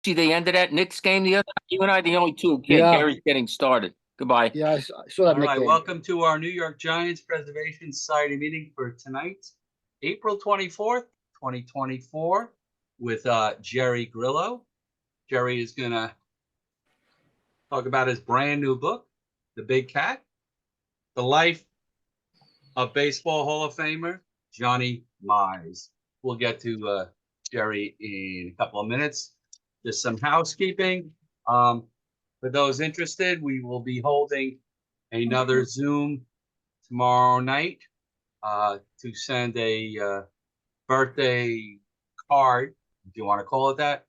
See the end of that Knicks game the other night? You and I are the only two who can't. Yeah, Gary's getting started. Goodbye. yeah, I saw that All Nick right, game. welcome to our New York Giants Preservation Society meeting for tonight, April 24th, 2024, with Jerry Grillo. Jerry is going to talk about his brand new book, The Big Cat, The Life of Baseball Hall of Famer, Johnny Mize. We'll get to Jerry in a couple of minutes. Just some housekeeping. For those interested, we will be holding another Zoom tomorrow night to send a birthday card, if you want to call it that,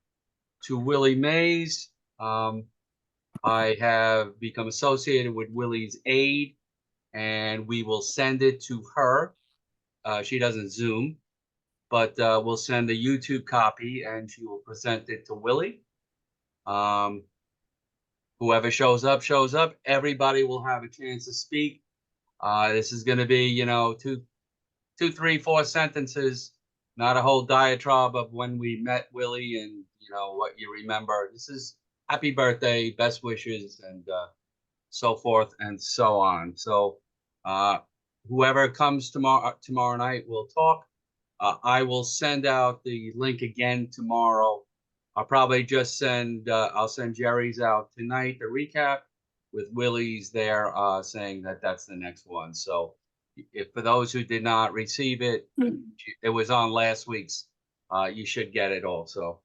to Willie Mays. I have become associated with Willie's aide, and we will send it to her. She doesn't Zoom, but we'll send a YouTube copy, and she will present it to Willie. Whoever shows up, shows up. Everybody will have a chance to speak. This is going to be, two, 3, 4 sentences, not a whole diatribe of when we met Willie and, what you remember. This is happy birthday, best wishes, and so forth and so on. So whoever comes tomorrow night will talk. I will send out the link again tomorrow. I'll probably just I'll send Jerry's out tonight, the recap, with Willie's there saying that that's the next one. So if for those who did not receive it, it was on last week's. You should get it also.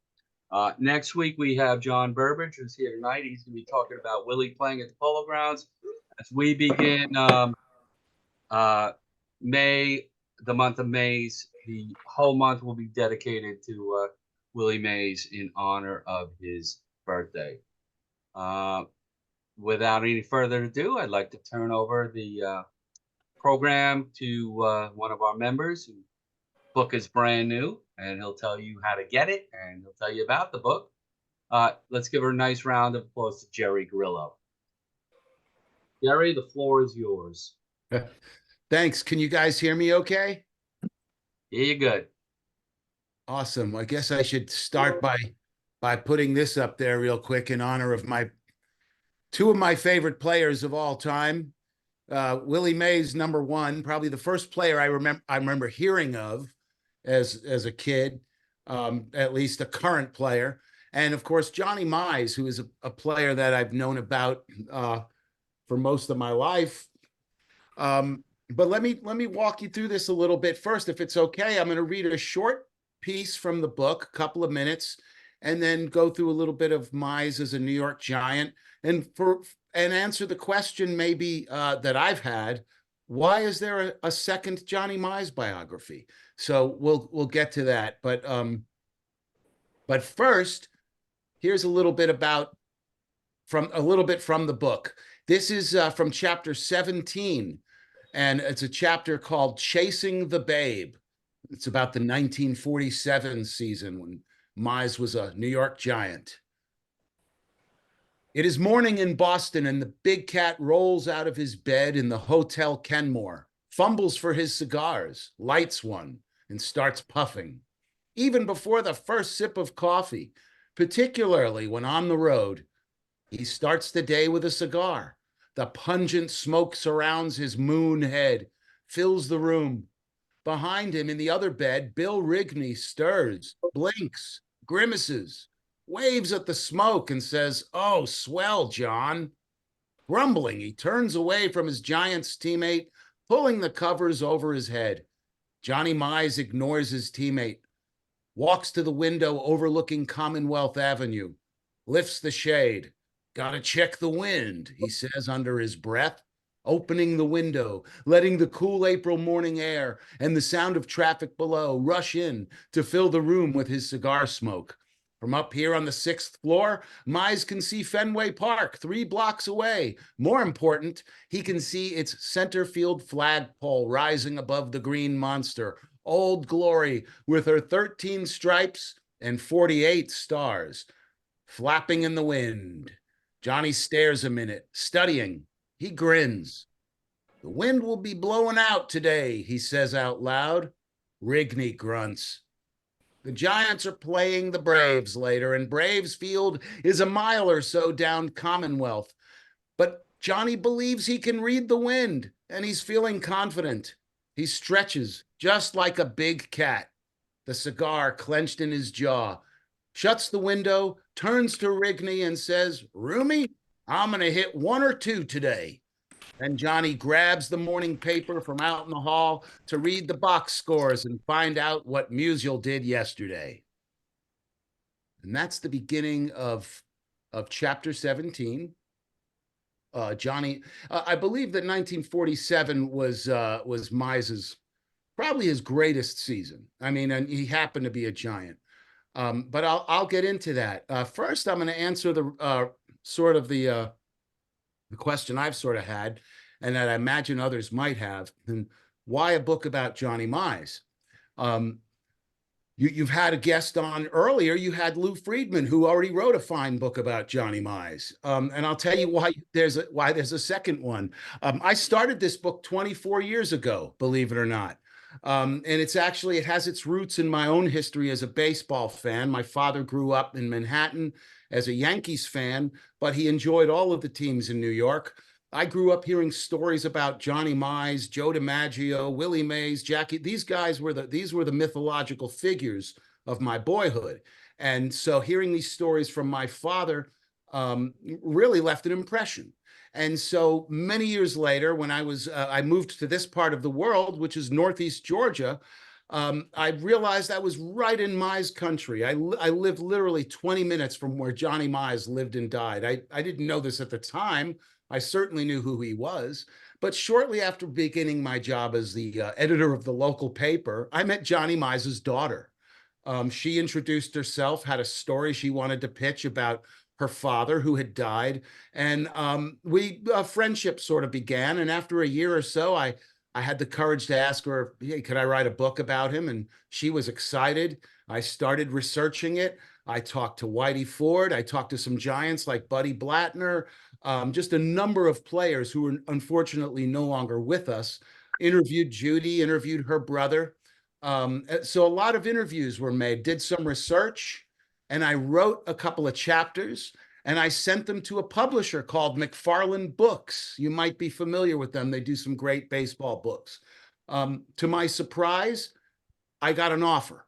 Next week, we have John Burbage, who's here tonight. He's going to be talking about Willie playing at the Polo Grounds. As we begin May, the month of Mays, the whole month will be dedicated to Willie Mays in honor of his birthday. Without any further ado, I'd like to turn over the program to one of our members whose book is brand new, and he'll tell you how to get it, and he'll tell you about the book. Let's give her a nice round of applause to Jerry Grillo. Jerry, the floor is yours. Thanks. Can you guys hear me okay? Yeah, you're good. Awesome. I guess I should start by putting this up there real quick in honor of two of my favorite players of all time. Willie Mays, number one, probably the first player I remember hearing of as a kid, at least a current player. And of course, Johnny Mize, who is a player that I've known about for most of my life. But let me walk you through this a little bit first, if it's okay. I'm going to read a short piece from the book, a couple of minutes, and then go through a little bit of Mize as a New York Giant, and answer the question maybe that I've had: why is there a second Johnny Mize biography? So we'll get to that, but first, here's a little bit from the book. This is from chapter 17. And it's a chapter called Chasing the Babe. It's about the 1947 season when Mize was a New York Giant. It is morning in Boston, and the big cat rolls out of his bed in the Hotel Kenmore, fumbles for his cigars, lights one, and starts puffing. Even before the first sip of coffee, particularly when on the road, he starts the day with a cigar. The pungent smoke surrounds his moon head, fills the room. Behind him in the other bed, Bill Rigney stirs, blinks, grimaces, waves at the smoke and says, "Oh, swell, John." Grumbling, he turns away from his Giants teammate, pulling the covers over his head. Johnny Mize ignores his teammate, walks to the window overlooking Commonwealth Avenue, lifts the shade. "Gotta check the wind," he says under his breath, opening the window, letting the cool April morning air and the sound of traffic below rush in to fill the room with his cigar smoke. From up here on the 6th floor, Mize can see Fenway Park 3 blocks away. More important, he can see its center field flagpole rising above the green monster, Old Glory, with her 13 stripes and 48 stars, flapping in the wind. Johnny stares a minute, studying. He grins. "The wind will be blowing out today," he says out loud. Rigney grunts. The Giants are playing the Braves later, and Braves Field is a mile or so down Commonwealth. But Johnny believes he can read the wind, and he's feeling confident. He stretches just like a big cat, the cigar clenched in his jaw, shuts the window, turns to Rigney and says, "Roomy, I'm going to hit 1 or 2 today." And Johnny grabs the morning paper from out in the hall to read the box scores and find out what Musial did yesterday. And that's the beginning of chapter 17. Johnny, I believe that 1947 was Mize's probably his greatest season. I mean, and he happened to be a Giant. But I'll get into that. First, I'm going to answer the sort of the question I've sort of had, and that I imagine others might have. And why a book about Johnny Mize? You've had a guest on earlier. You had Lou Friedman, who already wrote a fine book about Johnny Mize. And I'll tell you why there's a second one. I started this book 24 years ago, believe it or not. And it has its roots in my own history as a baseball fan. My father grew up in Manhattan as a Yankees fan, but he enjoyed all of the teams in New York. I grew up hearing stories about Johnny Mize, Joe DiMaggio, Willie Mays, Jackie. These guys were the mythological figures of my boyhood. And so hearing these stories from my father really left an impression. And so many years later, when I moved to this part of the world, which is Northeast Georgia, I realized I was right in Mize country. I lived literally 20 minutes from where Johnny Mize lived and died. I didn't know this at the time. I certainly knew who he was. But shortly after beginning my job as the editor of the local paper, I met Johnny Mize's daughter. She introduced herself, had a story she wanted to pitch about her father who had died. And friendship sort of began. And after a year or so, I had the courage to ask her, "Hey, could I write a book about him?" And she was excited. I started researching it. I talked to Whitey Ford. I talked to some Giants like Buddy Blattner, just a number of players who are unfortunately no longer with us. Interviewed Judy, interviewed her brother. So a lot of interviews were made, did some research, and I wrote a couple of chapters, and I sent them to a publisher called McFarland Books. You might be familiar with them. They do some great baseball books. To my surprise, I got an offer.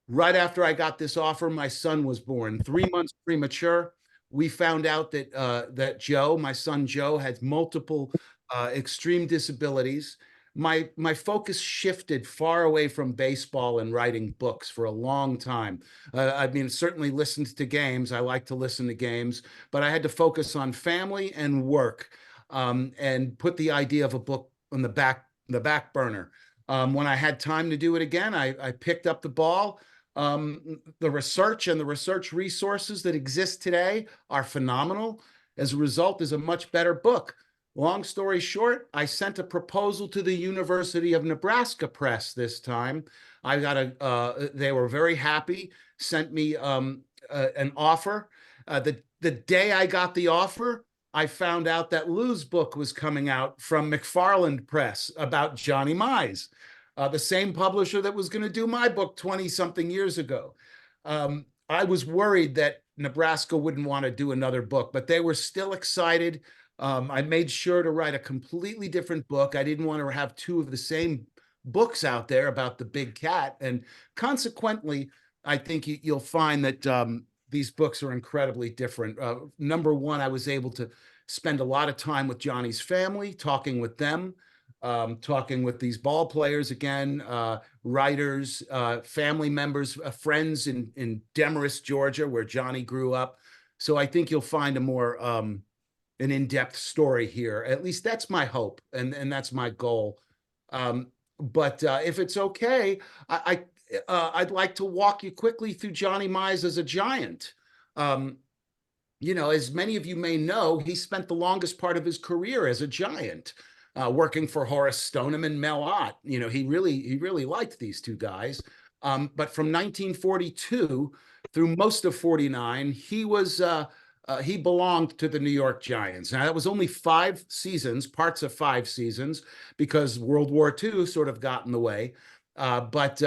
Right after I got this offer, my son was born, 3 months premature. We found out that Joe, my son Joe, had multiple extreme disabilities. My focus shifted far away from baseball and writing books for a long time. I mean, certainly listened to games. I like to listen to games, but I had to focus on family and work, and put the idea of a book on the back burner. When I had time to do it again, I picked up the ball. The research and the research resources that exist today are phenomenal. As a result, is a much better book. Long story short, I sent a proposal to the University of Nebraska Press this time. They were very happy, sent me an offer. The day I got the offer, I found out that Lou's book was coming out from McFarland Press about Johnny Mize, the same publisher that was going to do my book 20-something years ago. I was worried that Nebraska wouldn't want to do another book, but they were still excited. I made sure to write a completely different book. I didn't want to have two of the same books out there about the big cat. And consequently, I think you'll find that these books are incredibly different. Number one, I was able to spend a lot of time with Johnny's family, talking with them, talking with these ball players again, writers, family members, friends in Demarest, Georgia, where Johnny grew up. So I think you'll find a more an in-depth story here. At least that's my hope, and that's my goal. But if it's okay, I'd like to walk you quickly through Johnny Mize as a Giant. As many of you may know, he spent the longest part of his career as a Giant, working for Horace Stoneham and Mel Ott. He really liked these two guys. But from 1942 through most of 49, he belonged to the New York Giants. Now, that was only 5 seasons, parts of 5 seasons, because World War II sort of got in the way. But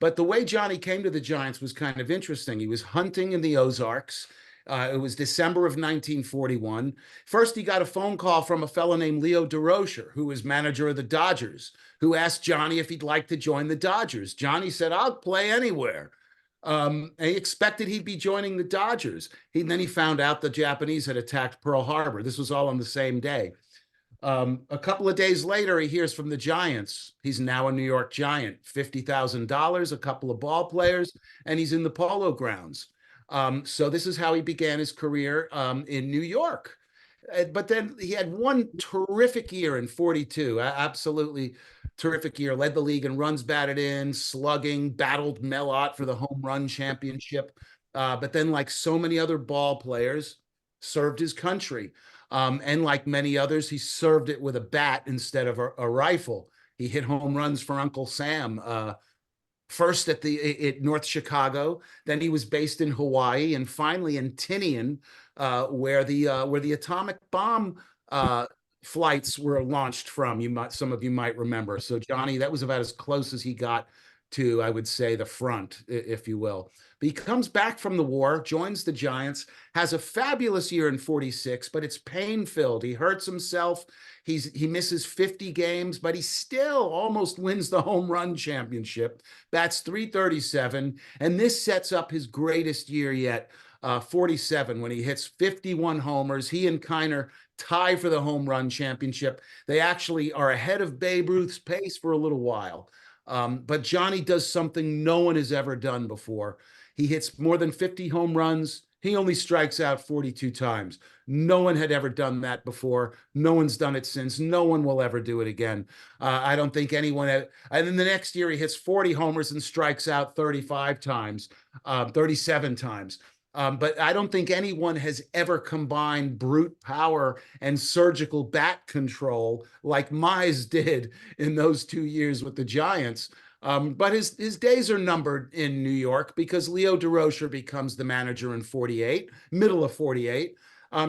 But the way Johnny came to the Giants was kind of interesting. He was hunting in the Ozarks. It was December of 1941. First, he got a phone call from a fellow named Leo DeRocher, who was manager of the Dodgers, who asked Johnny if he'd like to join the Dodgers. Johnny said, "I'll play anywhere." And he expected he'd be joining the Dodgers. Then he found out the Japanese had attacked Pearl Harbor. This was all on the same day. A couple of days later, he hears from the Giants. He's now a New York Giant, $50,000, a couple of ball players, and he's in the Polo Grounds. So this is how he began his career in New York. But then he had one terrific year in 42, absolutely terrific year, led the league in runs batted in, slugging, battled Mel Ott for the home run championship. But then, like so many other ball players, served his country. And like many others, he served it with a bat instead of a rifle. He hit home runs for Uncle Sam, first at North Chicago, then he was based in Hawaii, and finally in Tinian, where the atomic bomb flights were launched from. Some of you might remember. So Johnny, that was about as close as he got to, I would say, the front, if you will. But he comes back from the war, joins the Giants, has a fabulous year in 46, but it's pain-filled. He hurts himself. He misses 50 games, but he still almost wins the home run championship. Bats .337, and this sets up his greatest year yet, 47, when he hits 51 homers. He and Kiner tie for the home run championship. They actually are ahead of Babe Ruth's pace for a little while. But Johnny does something no one has ever done before. He hits more than 50 home runs. He only strikes out 42 times. No one had ever done that before. No one's done it since. No one will ever do it again. I don't think anyone had. And then the next year, he hits 40 homers and strikes out 35 times, 37 times. But I don't think anyone has ever combined brute power and surgical bat control like Mize did in those 2 years with the Giants. But his days are numbered in New York because Leo DeRocher becomes the manager in 48, middle of 48.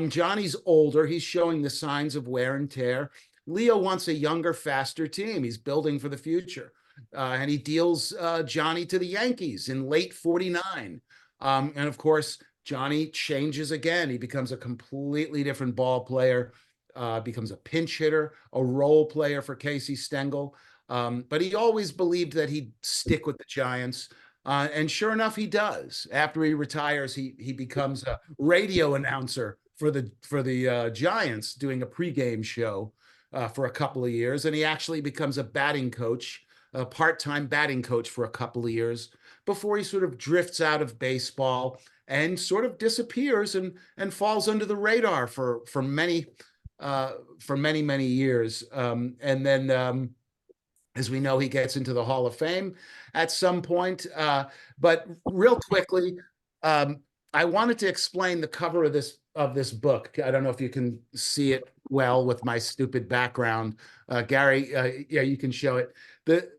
Johnny's older. He's showing the signs of wear and tear. Leo wants a younger, faster team. He's building for the future. And he deals Johnny to the Yankees in late 49. And of course, Johnny changes again. He becomes a completely different ball player, becomes a pinch hitter, a role player for Casey Stengel. But he always believed that he'd stick with the Giants. And sure enough, he does. After he retires, he becomes a radio announcer for the Giants, doing a pregame show for a couple of years. And he actually becomes a batting coach, a part-time batting coach for a couple of years before he sort of drifts out of baseball and sort of disappears and falls under the radar for many years. And then as we know, he gets into the Hall of Fame at some point. But real quickly, I wanted to explain the cover of this book. I don't know if you can see it well with my stupid background. Gary, yeah, you can show it.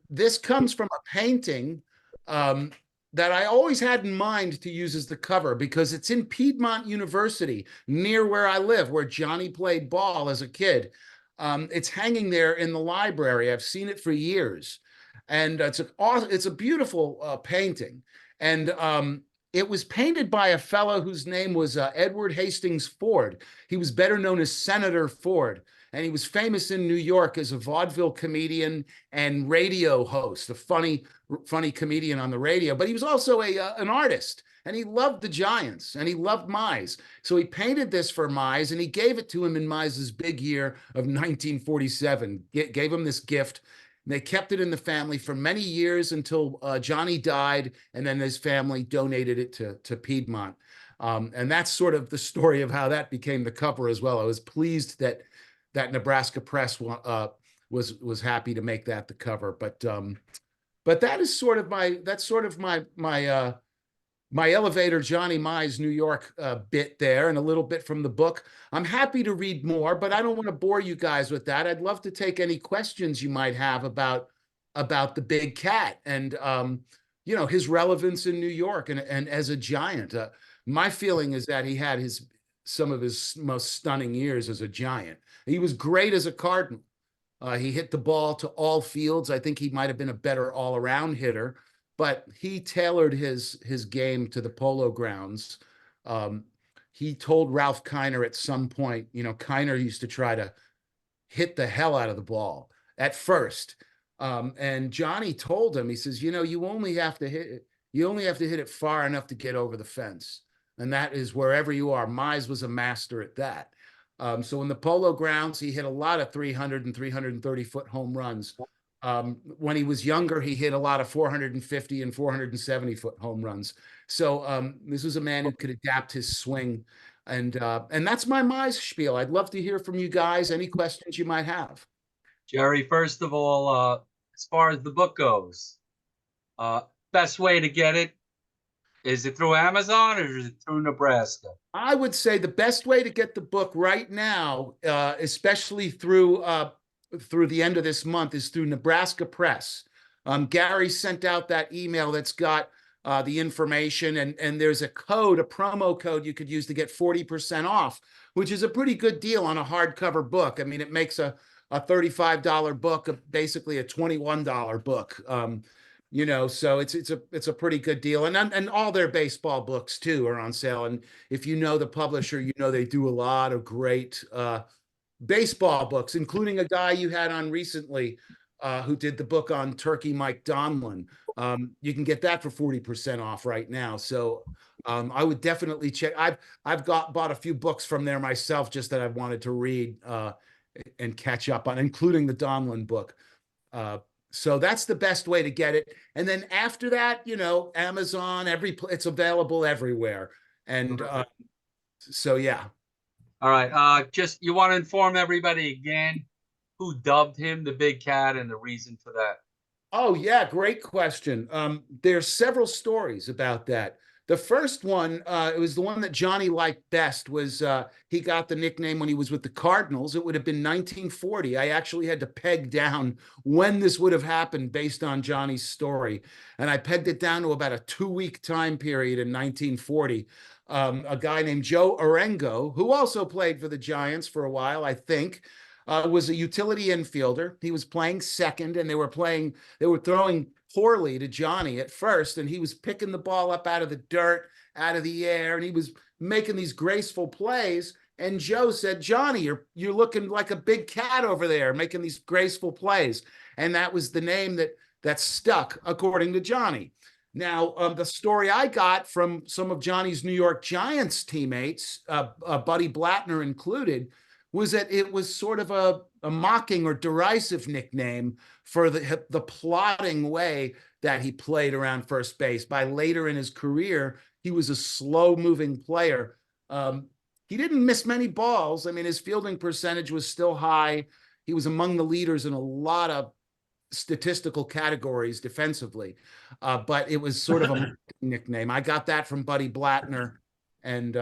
This comes from a painting that I always had in mind to use as the cover because it's in Piedmont University, near where I live, where Johnny played ball as a kid. It's hanging there in the library. I've seen it for years. And it's a beautiful painting. And it was painted by a fellow whose name was Edward Hastings Ford. He was better known as Senator Ford. And he was famous in New York as a vaudeville comedian and radio host, a funny comedian on the radio. But he was also an artist. And he loved the Giants, and he loved Mize. So he painted this for Mize, and he gave it to him in Mize's big year of 1947. Gave him this gift. And they kept it in the family for many years until Johnny died, and then his family donated it to Piedmont. And that's sort of the story of how that became the cover as well. I was pleased that Nebraska Press was happy to make that the cover. But that is sort of my elevator Johnny Mize New York bit there, and a little bit from the book. I'm happy to read more, but I don't want to bore you guys with that. I'd love to take any questions you might have about the big cat and his relevance in New York and as a Giant. My feeling is that he had some of his most stunning years as a Giant. He was great as a Cardinal. He hit the ball to all fields. I think he might have been a better all-around hitter. but he tailored his game to the Polo Grounds. He told Ralph Kiner at some point, Kiner used to try to hit the hell out of the ball at first. And Johnny told him, he says, you only have to hit it far enough to get over the fence. And that is wherever you are. Mize was a master at that. So in the Polo Grounds, he hit a lot of 300 and 330-foot home runs. When he was younger, he hit a lot of 450 and 470-foot home runs. So this was a man who could adapt his swing. And that's my Mize spiel. I'd love to hear from you guys. Any questions you might have? Jerry, first of all, as far as the book goes, best way to get it, is it through Amazon or is it through Nebraska? I would say the best way to get the book right now, especially through the end of this month, is through Nebraska Press. Gary sent out that email that's got the information, and there's a promo code you could use to get 40% off, which is a pretty good deal on a hardcover book. I mean, it makes a $35 book basically a $21 book. So it's a pretty good deal, and all their baseball books too are on sale. And if you know the publisher, they do a lot of great baseball books, including a guy you had on recently who did the book on Turkey, Mike Donlin. You can get that for 40% off right now. So I would definitely check. I've bought a few books from there myself, just that I've wanted to read and catch up on, including the Donlin book. So that's the best way to get it. And then after that, Amazon, it's available everywhere. And so, yeah. All right. Just, you want to inform everybody again who dubbed him the Big Cat and the reason for that? Oh, yeah. Great question. There's several stories about that. The first one, it was the one that Johnny liked best, was he got the nickname when he was with the Cardinals. It would have been 1940. I actually had to peg down when this would have happened based on Johnny's story. And I pegged it down to about a 2-week time period in 1940. A guy named Joe Arengo, who also played for the Giants for a while, I think, was a utility infielder. He was playing second, and they were throwing poorly to Johnny at first, and he was picking the ball up out of the dirt, out of the air, and he was making these graceful plays. And Joe said, "Johnny, you're looking like a big cat over there, making these graceful plays." And that was the name that stuck, according to Johnny. Now, the story I got from some of Johnny's New York Giants teammates, Buddy Blattner included, was that it was sort of a mocking or derisive nickname for the plodding way that he played around first base. By later in his career, he was a slow-moving player. He didn't miss many balls. I mean, his fielding percentage was still high. He was among the leaders in a lot of statistical categories defensively, but it was sort of a nickname. I got that from Buddy Blattner, and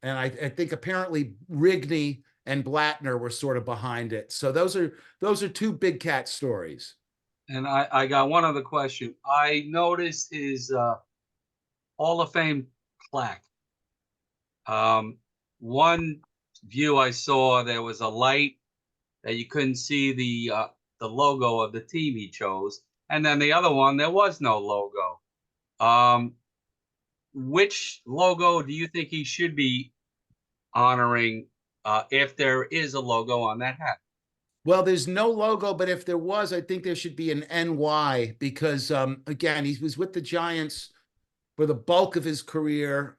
I think apparently Rigney and Blattner were sort of behind it. So those are two Big Cat stories. And I got one other question. I noticed his Hall of Fame plaque. One view I saw, there was a light that you couldn't see the logo of the team he chose, and then the other one, there was no logo. Which logo do you think he should be honoring if there is a logo on that hat? Well, there's no logo, but if there was, I think there should be an NY, because again, he was with the Giants for the bulk of his career.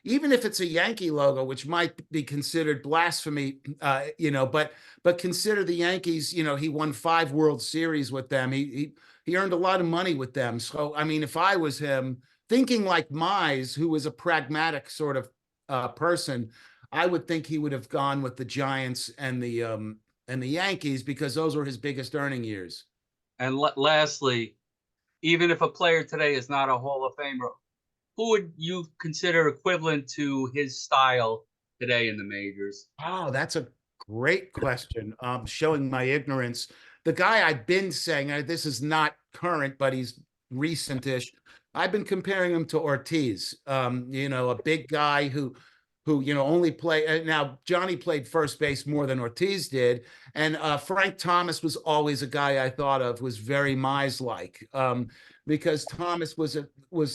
Even if it's a Yankee logo, which might be considered blasphemy, but consider the Yankees. He won 5 World Series with them. He earned a lot of money with them. So, I mean, if I was him, thinking like Mize, who was a pragmatic sort of person, I would think he would have gone with the Giants and the Yankees, because those were his biggest earning years. And lastly, even if a player today is not a Hall of Famer, who would you consider equivalent to his style today in the majors? Oh, that's a great question. Showing my ignorance. The guy I've been saying, this is not current, but he's recent-ish. I've been comparing him to Ortiz. A big guy who only play. Now, Johnny played first base more than Ortiz did. And Frank Thomas was always a guy I thought of, was very Mize-like. because Thomas was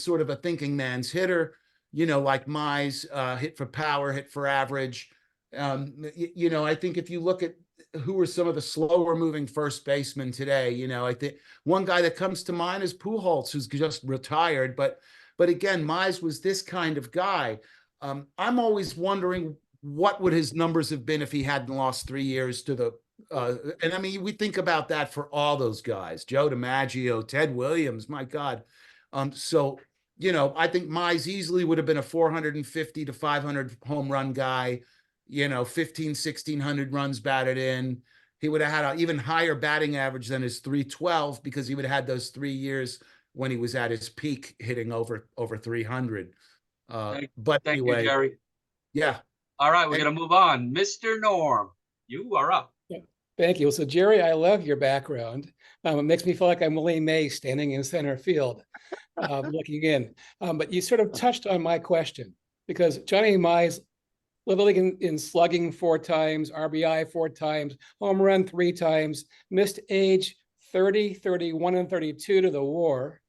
sort of a thinking man's hitter, like Mize, hit for power, hit for average. I think if you look at who are some of the slower moving first basemen today, I think one guy that comes to mind is Pujols, who's just retired. But again, Mize was this kind of guy. I'm always wondering what would his numbers have been if he hadn't lost 3 years to the and I mean, we think about that for all those guys, Joe DiMaggio, Ted Williams, my God. So, I think Mize easily would have been a 450 to 500 home run guy, 15, 1600 runs batted in. He would have had an even higher batting average than his 312 because he would have had those 3 years when he was at his peak hitting over 300. But Thank anyway, you, Jerry. Yeah. All right, we're going to move on. Mr. Norm, you are up. Thank you. So, Jerry, I love your background. It makes me feel like I'm Willie May standing in center field, looking in. But you sort of touched on my question, because Johnny Mize led the league in slugging 4 times, RBI 4 times, home run 3 times, missed age 30, 31, and 32 to the WAR,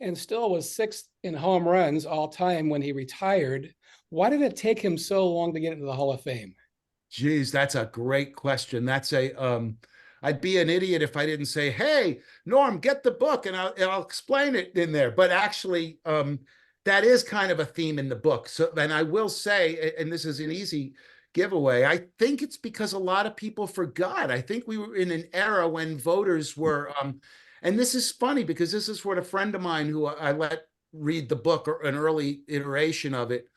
and still was 6th in home runs all time when he retired. Why did it take him so long to get into the Hall of Fame? Geez, that's a great question. I'd be an idiot if I didn't say, hey, Norm, get the book and I'll explain it in there. But actually, that is kind of a theme in the book. So, and I will say, and this is an easy giveaway, I think it's because a lot of people forgot. I think we were in an era when voters were, and this is funny because this is what a friend of mine who I let read the book, or an early iteration of it,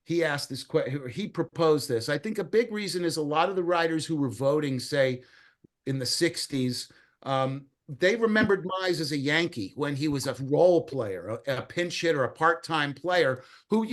he asked this question, he proposed this. I think a big reason is a lot of the writers who were voting, say, in the 60s, they remembered Mize as a Yankee when he was a role player, a pinch hitter, a part-time player who,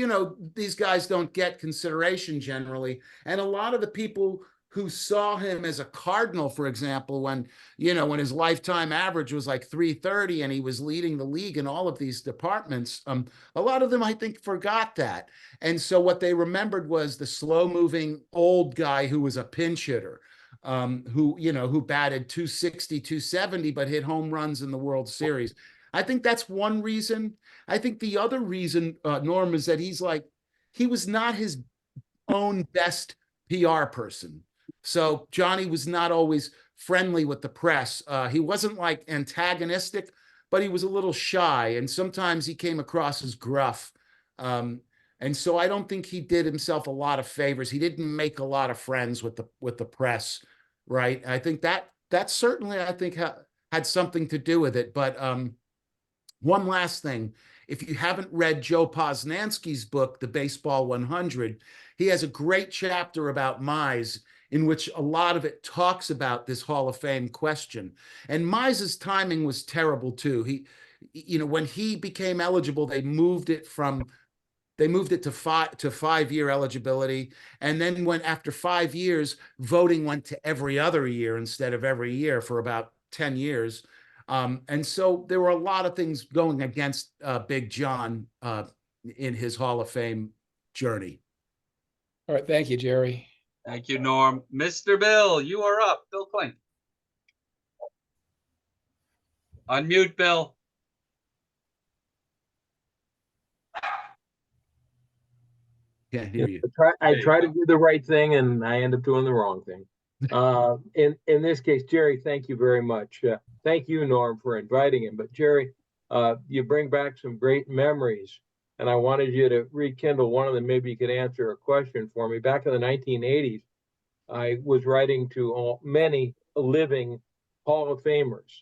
these guys don't get consideration generally. And a lot of the people who saw him as a Cardinal, for example, when his lifetime average was like 330 and he was leading the league in all of these departments, a lot of them, I think, forgot that. And so what they remembered was the slow-moving old guy who was a pinch hitter, who batted 260, 270, but hit home runs in the World Series. I think that's one reason. I think the other reason, Norm, is that he was not his own best PR person. So Johnny was not always friendly with the press. He wasn't like antagonistic, but he was a little shy, and sometimes he came across as gruff. And so I don't think he did himself a lot of favors. He didn't make a lot of friends with the press, right? I think that certainly, I think, had something to do with it. But one last thing, if you haven't read Joe Posnanski's book, The Baseball 100, he has a great chapter about Mize, in which a lot of it talks about this Hall of Fame question. And Mize's timing was terrible too. When he became eligible, they moved it to 5-year eligibility. And then after 5 years, voting went to every other year instead of every year for about 10 years. And so there were a lot of things going against Big John in his Hall of Fame journey. All right. Thank you, Jerry. Thank you, Norm. Mr. Bill, you are up. Bill Klink. Unmute, Bill. Can't hear you. I try to do the right thing, and I end up doing the wrong thing. In this case, Jerry, thank you very much. Thank you, Norm, for inviting him. But Jerry, you bring back some great memories, and I wanted you to rekindle one of them. Maybe you could answer a question for me. Back in the 1980s, I was writing to many living Hall of Famers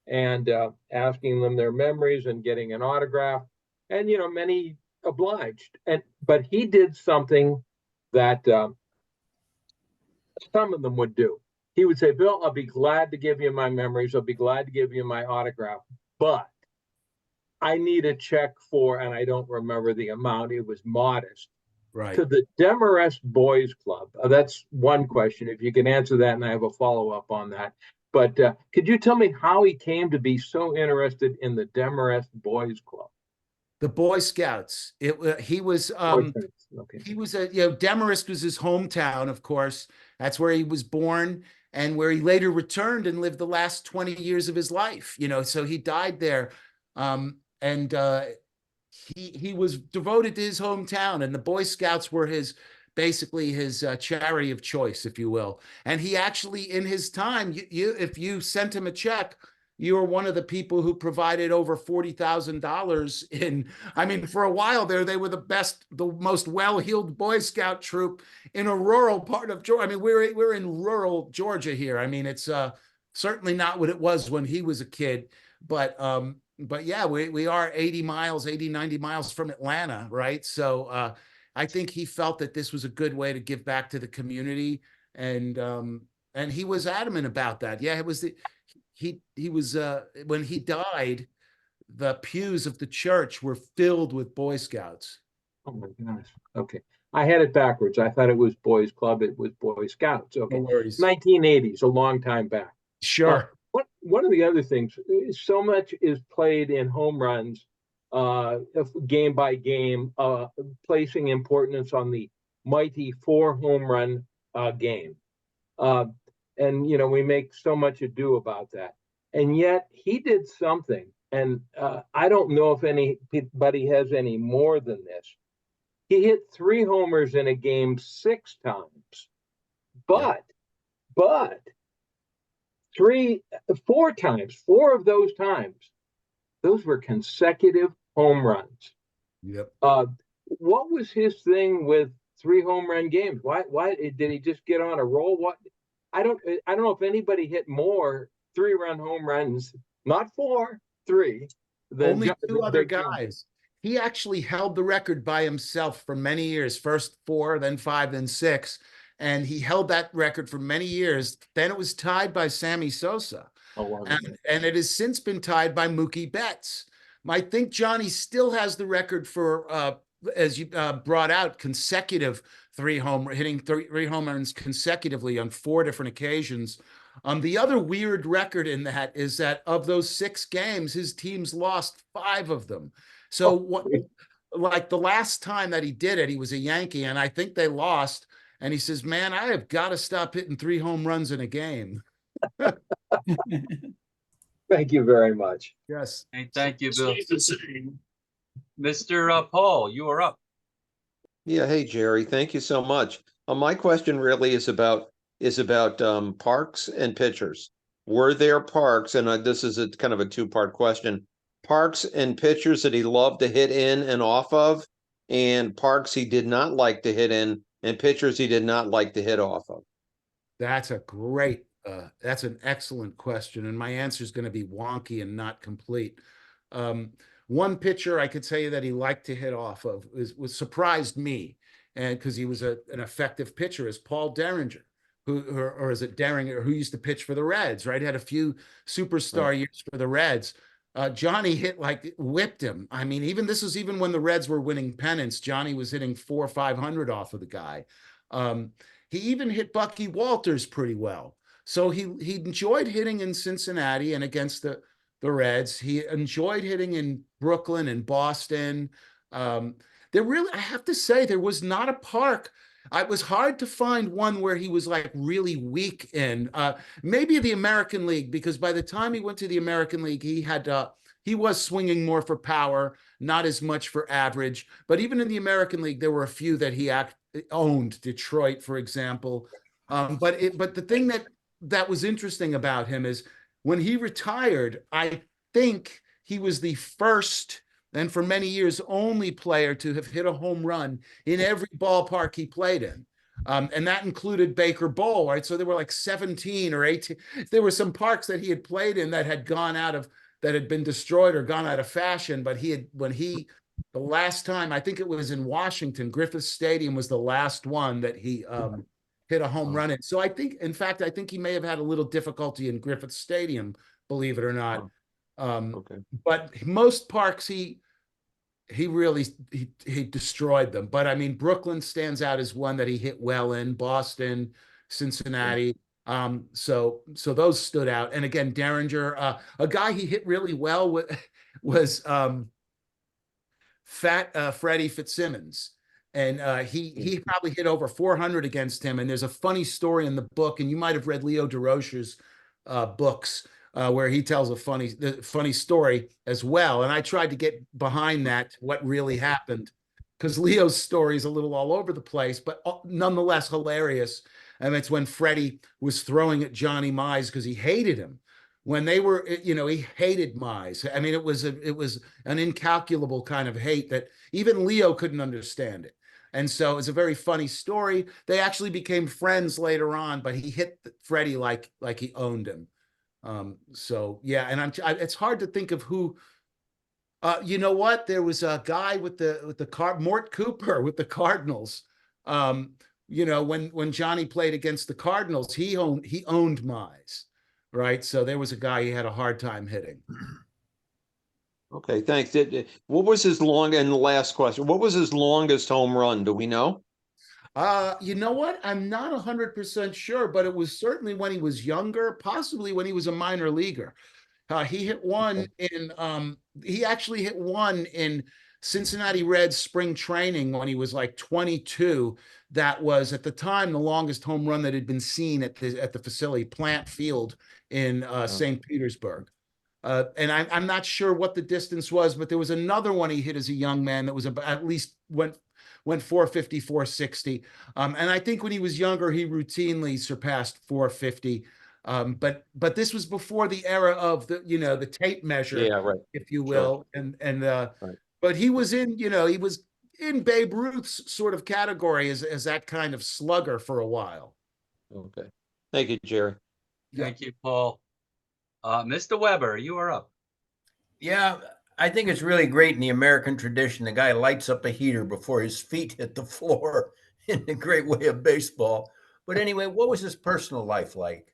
and asking them their memories and getting an autograph, and many obliged. But he did something that some of them would do. He would say, Bill, I'll be glad to give you my memories. I'll be glad to give you my autograph, but I need a check for, and I don't remember the amount, it was modest, right, to the Demarest Boys Club. That's one question. If you can answer that, and I have a follow-up on that. But could you tell me how he came to be so interested in the Demarest Boys Club? The Boy Scouts. He was Demarest was his hometown, of course. That's where he was born and where he later returned and lived the last 20 years of his life. So he died there. And he was devoted to his hometown, and the Boy Scouts were basically his charity of choice, if you will. And he actually, in his time, if you sent him a check, you were one of the people who provided over $40,000 in. I mean, for a while there, they were the most well-heeled Boy Scout troop in a rural part of Georgia. I mean, we're in rural Georgia here. I mean, it's certainly not what it was when he was a kid, but yeah, we are 80, 90 miles from Atlanta, right? So I think he felt that this was a good way to give back to the community, and he was adamant about that. Yeah, it was he was when he died, the pews of the church were filled with Boy Scouts. Oh my gosh. Okay. I had it backwards. I thought it was Boys Club. It was Boy Scouts. Okay. No worries. 1980s, a long time back. Sure. One of the other things, so much is played in home runs, game by game, placing importance on the mighty 4 home run game. And, you know, we make so much ado about that. And yet he did something, and I don't know if anybody has any more than this. He hit 3 homers in a game 6 times, but 4 times, 4 of those times, those were consecutive home runs. Yep. What was his thing with 3 home run games? Why did he just get on a roll? What? I don't know if anybody hit more 3-run home runs, not 4, 3. Only 2 other guys. He actually held the record by himself for many years. First 4, then 5, then 6. And he held that record for many years. Then it was tied by Sammy Sosa. Oh, wow. And it has since been tied by Mookie Betts. I think Johnny still has the record for, as you brought out, consecutive hitting 3 home runs consecutively on 4 different occasions. The other weird record in that is that of those 6 games, his teams lost 5 of them. So like the last time that he did it, he was a Yankee, and I think they lost. And he says, man, I have got to stop hitting 3 home runs in a game. Thank you very much. Yes. Hey, thank you, Bill. Mr. Paul, you are up. Yeah, hey Jerry, thank you so much. My question really is about parks and pitchers. Were there parks, and this is a kind of a 2-part question, parks and pitchers that he loved to hit in and off of, and parks he did not like to hit in, and pitchers he did not like to hit off of? That's that's an excellent question, and my answer is going to be wonky and not complete. One pitcher I could tell you that he liked to hit off of surprised me, and because he was an effective pitcher, is Paul Derringer, or is it Derringer, who used to pitch for the Reds, right? He had a few superstar years for the Reds. Johnny whipped him. I mean, this was even when the Reds were winning pennants. Johnny was hitting 400 or 500 off of the guy. He even hit Bucky Walters pretty well. So he enjoyed hitting in Cincinnati and against the Reds. He enjoyed hitting in Brooklyn and Boston. I have to say, there was not a park. It was hard to find one where he was like really weak in. Maybe the American League, because by the time he went to the American League, he was swinging more for power, not as much for average. But even in the American League, there were a few that he owned. Detroit, for example. But the thing that was interesting about him is when he retired, I think he was the first, and for many years only, player to have hit a home run in every ballpark he played in. And that included Baker Bowl, right? So there were like 17 or 18. There were some parks that he had played in that had been destroyed or gone out of fashion. But the last time, I think it was in Washington, Griffith Stadium was the last one that he hit a home run in. So I think he may have had a little difficulty in Griffith Stadium, believe it or not. Okay. But most parks, he really destroyed them. But I mean, Brooklyn stands out as one that he hit well in. Boston, Cincinnati. So those stood out. And again, Derringer, a guy he hit really well with was Fat Freddie Fitzsimmons. And he probably hit over 400 against him. And there's a funny story in the book, and you might have read Leo DeRocher's books. where he tells a funny story as well. And I tried to get behind that, what really happened, because Leo's story is a little all over the place, but nonetheless hilarious. And it's when Freddie was throwing at Johnny Mize because he hated him. When they were, he hated Mize. I mean, it was an incalculable kind of hate that even Leo couldn't understand it. And so it's a very funny story. They actually became friends later on, but he hit Freddie like he owned him. So yeah, and it's hard to think of who. You know what? There was a guy with the Mort Cooper with the Cardinals. When Johnny played against the Cardinals, he owned Mize, right? So there was a guy he had a hard time hitting. Okay, thanks. What was his and the last question, what was his longest home run? Do we know? You know what? I'm not 100% sure, but it was certainly when he was younger, possibly when he was a minor leaguer. He hit one he actually hit one in Cincinnati Reds spring training when he was like 22. That was at the time the longest home run that had been seen at the facility, Plant Field in St. Petersburg. And I'm not sure what the distance was, but there was another one he hit as a young man that was about, at least went 450, 460. And I think when he was younger, he routinely surpassed 450. But this was before the era of the tape measure, Yeah, right. if you will. Sure. Right. But he was in Babe Ruth's sort of category as that kind of slugger for a while. Okay. Thank you, Jerry. Thank you, Paul. Mr. Weber, you are up. Yeah, I think it's really great in the American tradition. The guy lights up a heater before his feet hit the floor in a great way of baseball. But anyway, what was his personal life like?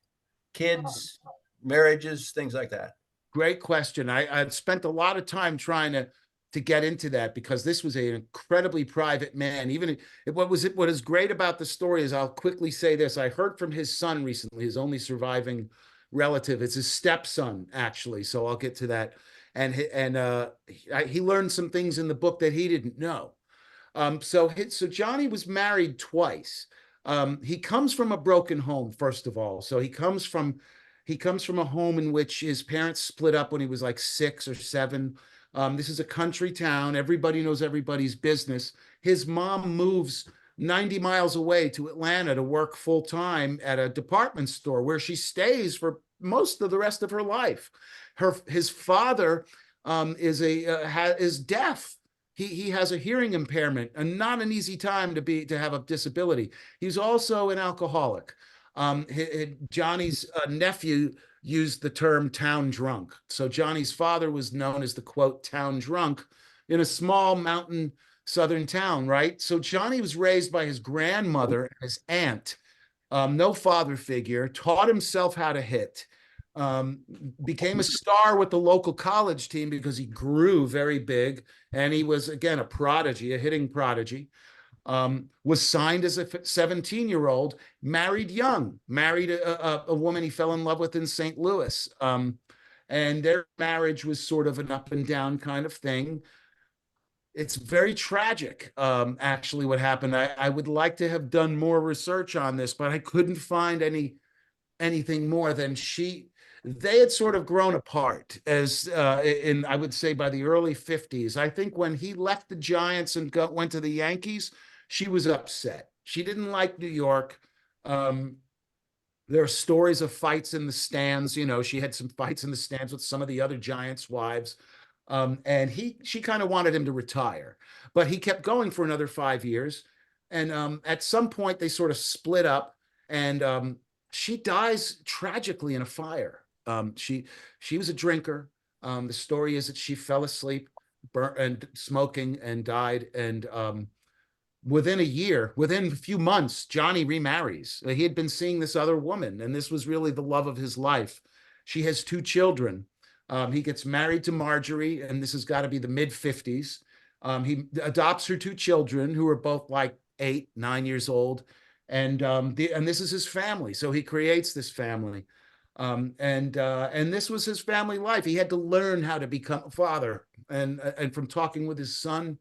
Kids, marriages, things like that. Great question. I'd spent a lot of time trying to get into that because this was an incredibly private man. Even what is great about the story is, I'll quickly say this. I heard from his son recently, his only surviving relative. It's his stepson, actually. So I'll get to that. And he learned some things in the book that he didn't know. So Johnny was married twice. He comes from a broken home, first of all. So he comes from a home in which his parents split up when he was like 6 or 7. This is a country town. Everybody knows everybody's business. His mom moves 90 miles away to Atlanta to work full time at a department store where she stays for most of the rest of her life. His father is deaf. He has a hearing impairment, and not an easy time to have a disability. He's also an alcoholic. Johnny's nephew used the term town drunk. So Johnny's father was known as the, quote, town drunk in a small mountain southern town, right? So Johnny was raised by his grandmother and his aunt, no father figure, taught himself how to hit, became a star with the local college team because he grew very big, and he was, again, a prodigy, a hitting prodigy. Was signed as a 17-year-old, married young, married a woman he fell in love with in St. Louis. And their marriage was sort of an up and down kind of thing. It's very tragic, actually, what happened. I would like to have done more research on this, but I couldn't find anything more than they had sort of grown apart I would say by the early 50s. I think when he left the Giants and went to the Yankees, she was upset. She didn't like New York. There are stories of fights in the stands. She had some fights in the stands with some of the other Giants' wives. And she kind of wanted him to retire, but he kept going for another 5 years. And at some point they sort of split up, and she dies tragically in a fire. She was a drinker. The story is that she fell asleep, burnt and smoking, and died. And within a few months, Johnny remarries. He had been seeing this other woman, and this was really the love of his life. She has 2 children. He gets married to Marjorie, and this has got to be the mid-50s. He adopts her 2 children, who are both like 8, 9 years old. And this is his family. So he creates this family. And this was his family life. He had to learn how to become a father. And from talking with his son,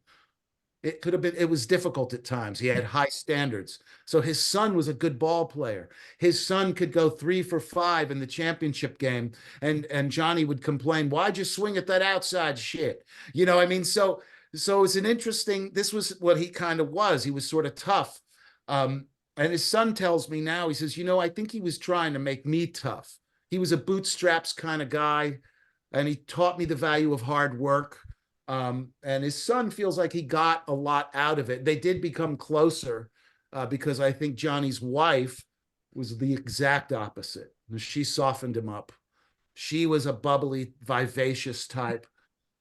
it could have been, it was difficult at times. He had high standards. So his son was a good ball player. His son could go 3 for 5 in the championship game. And Johnny would complain, why'd you swing at that outside shit? You know, I mean, so it's an interesting, this was what he kind of was. He was sort of tough. And his son tells me now, he says, you know, I think he was trying to make me tough. He was a bootstraps kind of guy, and he taught me the value of hard work. And his son feels like he got a lot out of it. They did become closer because I think Johnny's wife was the exact opposite. She softened him up. She was a bubbly, vivacious type.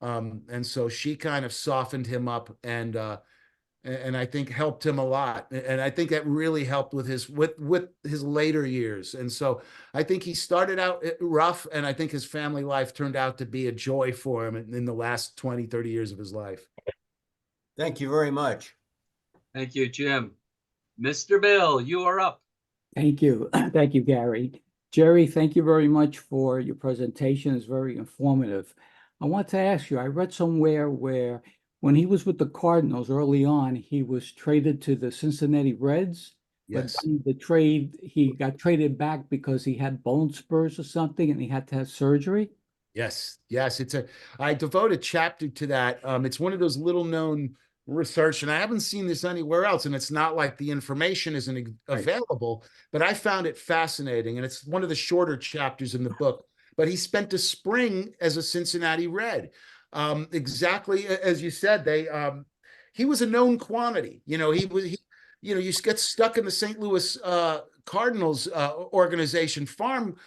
And so she kind of softened him up and I think helped him a lot. And I think that really helped with his later years. And so I think he started out rough, and I think his family life turned out to be a joy for him in the last 20, 30 years of his life. Thank you very much. Thank you, Jim. Mr. Bill, you are up. Thank you. Thank you, Gary. Jerry, thank you very much for your presentation. It's very informative. I want to ask you, I read somewhere where when he was with the Cardinals early on, he was traded to the Cincinnati Reds. Yes. But he got traded back because he had bone spurs or something and he had to have surgery. Yes. I devote a chapter to that. It's one of those little known research, and I haven't seen this anywhere else. And it's not like the information isn't available, but I found it fascinating. And it's one of the shorter chapters in the book. But he spent a spring as a Cincinnati Red. Exactly as you said, he was a known quantity. You know, you get stuck in the St. Louis Cardinals organization farm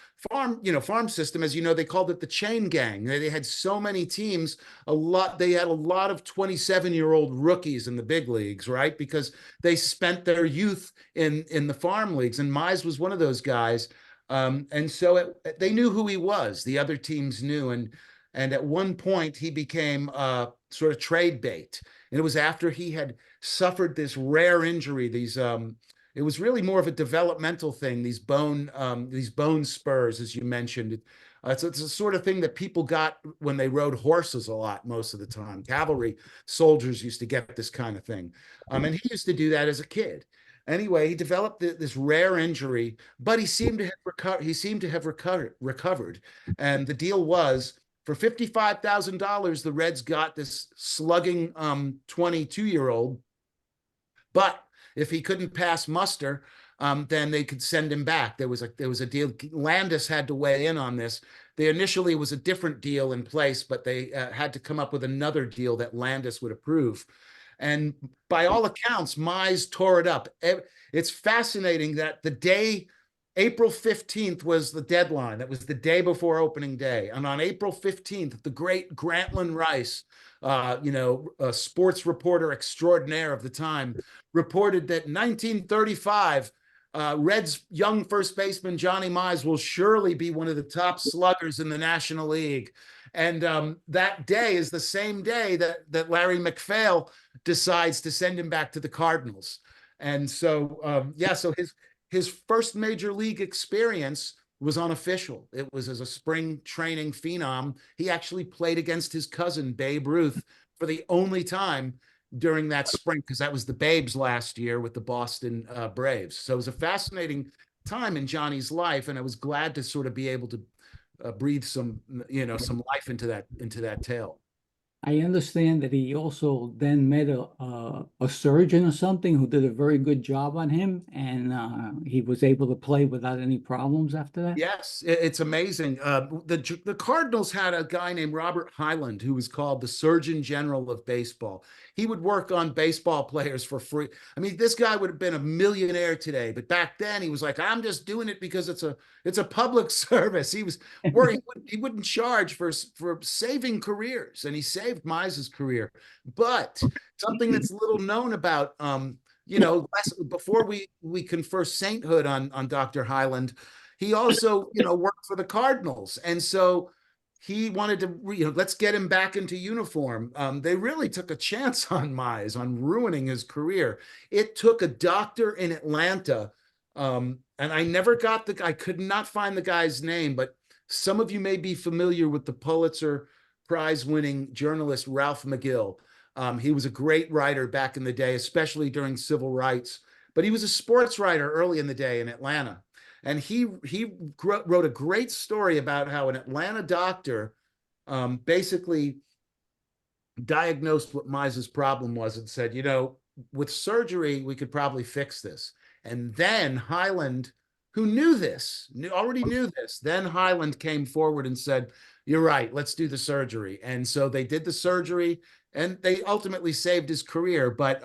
system. As you know, they called it the chain gang. They had so many teams, they had a lot of 27-year-old rookies in the big leagues, right? Because they spent their youth in the farm leagues, and Mize was one of those guys. And so they knew who he was. The other teams knew, and at one point he became sort of trade bait. And it was after he had suffered this rare injury. It was really more of a developmental thing. These bone spurs, as you mentioned. It's a sort of thing that people got when they rode horses a lot most of the time. Cavalry soldiers used to get this kind of thing. And he used to do that as a kid. Anyway, he developed this rare injury, but he seemed to have recovered. And the deal was, for $55,000, the Reds got this slugging 22-year-old. But if he couldn't pass muster, then they could send him back. There was a deal. Landis had to weigh in on this. There initially was a different deal in place, but they had to come up with another deal that Landis would approve. And by all accounts, Mize tore it up. It's fascinating that the day, April 15th was the deadline. That was the day before opening day. And on April 15th, the great Grantland Rice, a sports reporter extraordinaire of the time, reported that in 1935, Reds' young first baseman Johnny Mize will surely be one of the top sluggers in the National League. And that day is the same day that Larry McPhail decides to send him back to the Cardinals. And so, so his first major league experience was unofficial. It was as a spring training phenom. He actually played against his cousin, Babe Ruth, for the only time during that spring, because that was the Babes last year with the Boston Braves. So it was a fascinating time in Johnny's life, and I was glad to sort of be able to breathe some life into that tale. I understand that he also then met a surgeon or something who did a very good job on him, and he was able to play without any problems after that. Yes, it's amazing. The Cardinals had a guy named Robert Hyland who was called the Surgeon General of Baseball. He would work on baseball players for free. I mean, this guy would have been a millionaire today, but back then he was like, I'm just doing it because it's a public service. He was worried he wouldn't charge for saving careers, and he saved Mize's career. But something that's little known about, before we confer sainthood on Dr. Hyland, he also, worked for the Cardinals. And so he wanted to, let's get him back into uniform. They really took a chance on Mize, on ruining his career. It took a doctor in Atlanta, and I could not find the guy's name, but some of you may be familiar with the Pulitzer Prize-winning journalist Ralph McGill. He was a great writer back in the day, especially during civil rights. But he was a sports writer early in the day in Atlanta. And he wrote a great story about how an Atlanta doctor basically diagnosed what Mize's problem was and said, you know, with surgery, we could probably fix this. And then Highland, who already knew this, then Highland came forward and said, you're right, let's do the surgery. And so they did the surgery and they ultimately saved his career. But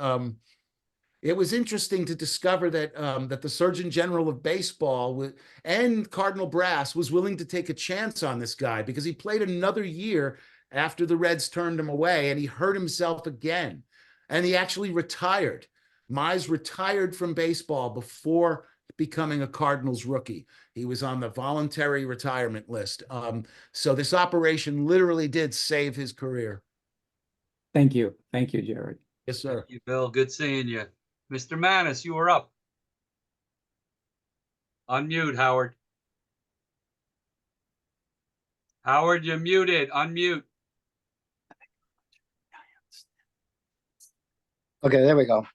it was interesting to discover that that the Surgeon General of Baseball and Cardinal Brass was willing to take a chance on this guy because he played another year after the Reds turned him away, and he hurt himself again, and he actually retired. Mize retired from baseball before becoming a Cardinals rookie. He was on the voluntary retirement list. So this operation literally did save his career. Thank you. Thank you, Jerry. Yes, sir. Thank you, Bill. Good seeing you. Mr. Manis, you were up. Unmute, Howard. Howard, you're muted. Unmute. Okay, there we go.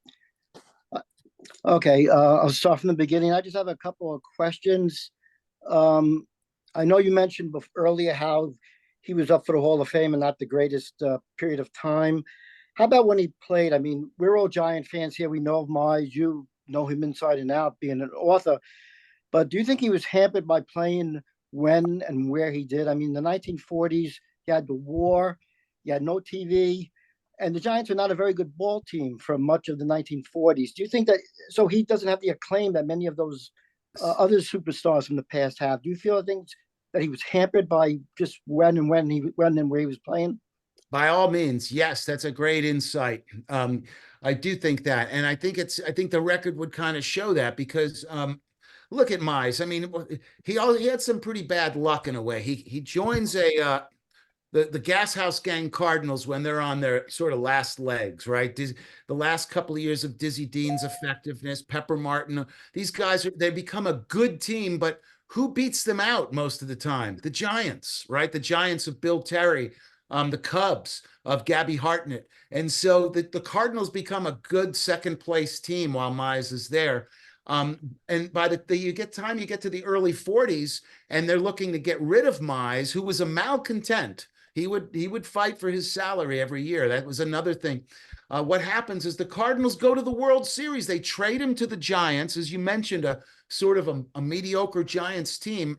Okay, I'll start from the beginning. I just have a couple of questions. I know you mentioned earlier how he was up for the Hall of Fame and not the greatest period of time. How about when he played? I mean, we're all Giant fans here. We know of Mize. You know him inside and out, being an author. But do you think he was hampered by playing when and where he did? I mean, the 1940s, you had the war, you had no TV, and the Giants were not a very good ball team for much of the 1940s. Do you think that, so he doesn't have the acclaim that many of those other superstars from the past have? Do you feel things that he was hampered by just when and where he was playing? By all means, yes, that's a great insight. I do think that, and I think the record would kind of show that because look at Mize. I mean, he had some pretty bad luck in a way. He joins the Gas House Gang Cardinals when they're on their sort of last legs, right? The last couple of years of Dizzy Dean's effectiveness, Pepper Martin, these guys they become a good team, but who beats them out most of the time? The Giants, right? The Giants of Bill Terry. The Cubs of Gabby Hartnett. And so the Cardinals become a good second place team while Mize is there. And by you get to the early 40s and they're looking to get rid of Mize, who was a malcontent. He would fight for his salary every year. That was another thing. What happens is the Cardinals go to the World Series. They trade him to the Giants, as you mentioned, a sort of a mediocre Giants team.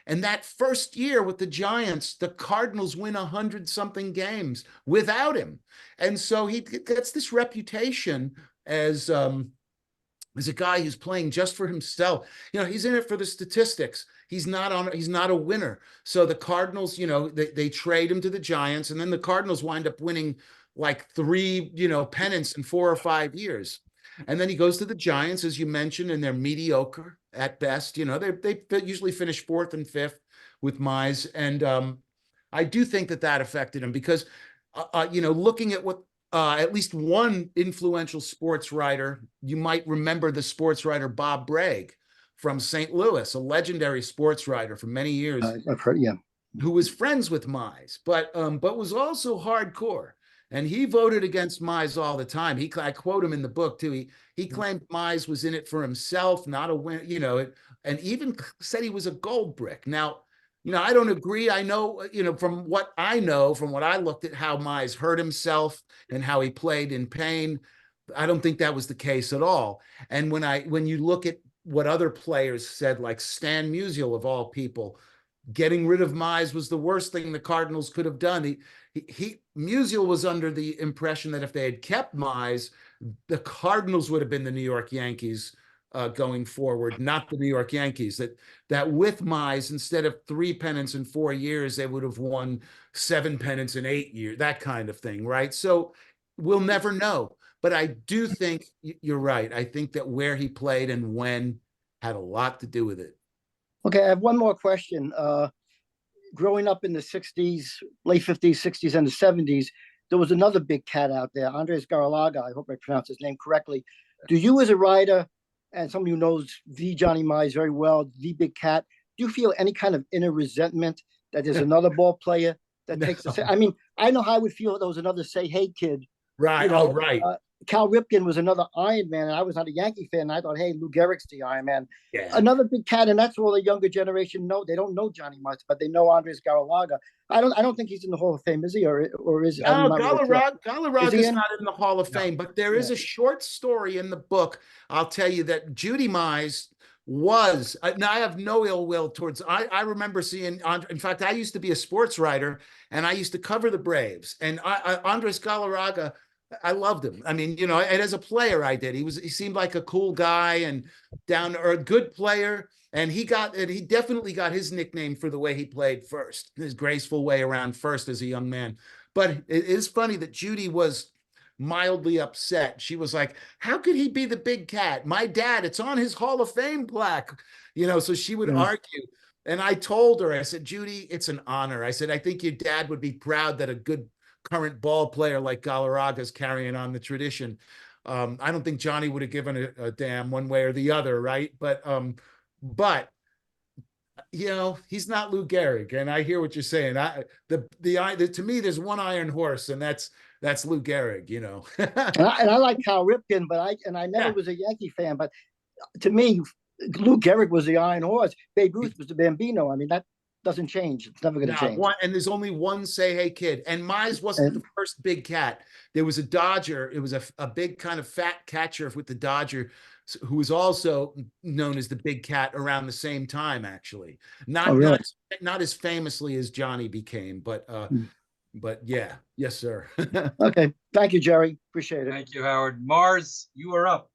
And that first year with the Giants, the Cardinals win 100-something games without him. And so he gets this reputation as a guy who's playing just for himself. You know, he's in it for the statistics. He's not a winner. So the Cardinals, you know, they trade him to the Giants, and then the Cardinals wind up winning like 3, pennants in 4 or 5 years. And then he goes to the Giants, as you mentioned, and they're mediocre at best. You know, they usually finish 4th and 5th with Mize. And I do think that affected him because, looking at what at least one influential sports writer, you might remember the sports writer Bob Bragg from St. Louis, a legendary sports writer for many years. I've heard, yeah. Who was friends with Mize, but was also hardcore. And he voted against Mize all the time. I quote him in the book too. He claimed Mize was in it for himself, not a win, and even said he was a gold brick. Now, I don't agree. I know, from what I looked at how Mize hurt himself and how he played in pain, I don't think that was the case at all. And when you look at what other players said, like Stan Musial of all people, getting rid of Mize was the worst thing the Cardinals could have done. Musial was under the impression that if they had kept Mize, the Cardinals would have been the New York Yankees going forward, not the New York Yankees. That with Mize, instead of 3 pennants in 4 years, they would have won 7 pennants in 8 years, that kind of thing, right? So we'll never know. But I do think you're right. I think that where he played and when had a lot to do with it. Okay, I have one more question. Growing up in the 60s, late 50s, 60s, and the 70s, there was another big cat out there, Andres Garalaga. I hope I pronounced his name correctly. Do you, as a writer and someone who knows the Johnny Mize very well, the big cat, do you feel any kind of inner resentment that there's another ball player that takes the? I mean, I know how I would feel if there was another Say Hey kid Right. You know, Oh, right. Cal Ripken was another Iron Man, and I was not a Yankee fan. And I thought, hey, Lou Gehrig's the Iron Man. Yeah. Another big cat, and that's all the younger generation know. They don't know Johnny Mize, but they know Andres Galarraga. I don't think he's in the Hall of Fame, is he? Or is I'm No, not really sure. Galarraga's not in the Hall of No. Fame, but there is Yeah. a short story in the book. I'll tell you that Judy Mize was, now I have no ill will towards, I remember seeing, in fact, I used to be a sports writer and I used to cover the Braves, and Andres Galarraga, I loved him. I mean, you know, and as a player, I did. He seemed like a cool guy and down to earth, good player. And he definitely got his nickname for the way he played first, his graceful way around first as a young man. But it is funny that Judy was mildly upset. She was like, how could he be the big cat? My dad, it's on his Hall of Fame plaque, you know, so she would argue. And I told her, I said, Judy, it's an honor. I said, I think your dad would be proud that a good current ball player like Galarraga is carrying on the tradition. I don't think Johnny would have given a damn one way or the other, right? But you know, he's not Lou Gehrig, and I hear what you're saying. To me, there's one iron horse, and that's Lou Gehrig. You know, And I like Cal Ripken, but I never was a Yankee fan. But to me, Lou Gehrig was the Iron Horse. Babe Ruth was the Bambino. I mean, that doesn't change. It's never going to change. And there's only one say hey kid. And Mize wasn't the first big cat. There was a Dodger. It was a big kind of fat catcher with the Dodger, who was also known as the big cat around the same time, actually. Not as famously as Johnny became, but yeah. Yes, sir. Okay. Thank you, Jerry. Appreciate it. Thank you, Howard. Mars, you are up.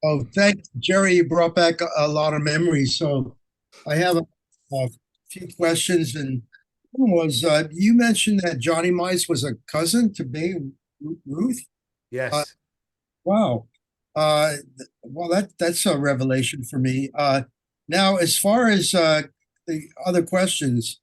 Oh, thank Jerry. You brought back a lot of memories. So I have a few questions. And one was, you mentioned that Johnny Mize was a cousin to Babe Ruth. Yes. Wow. Well, that's a revelation for me. Now, as far as the other questions,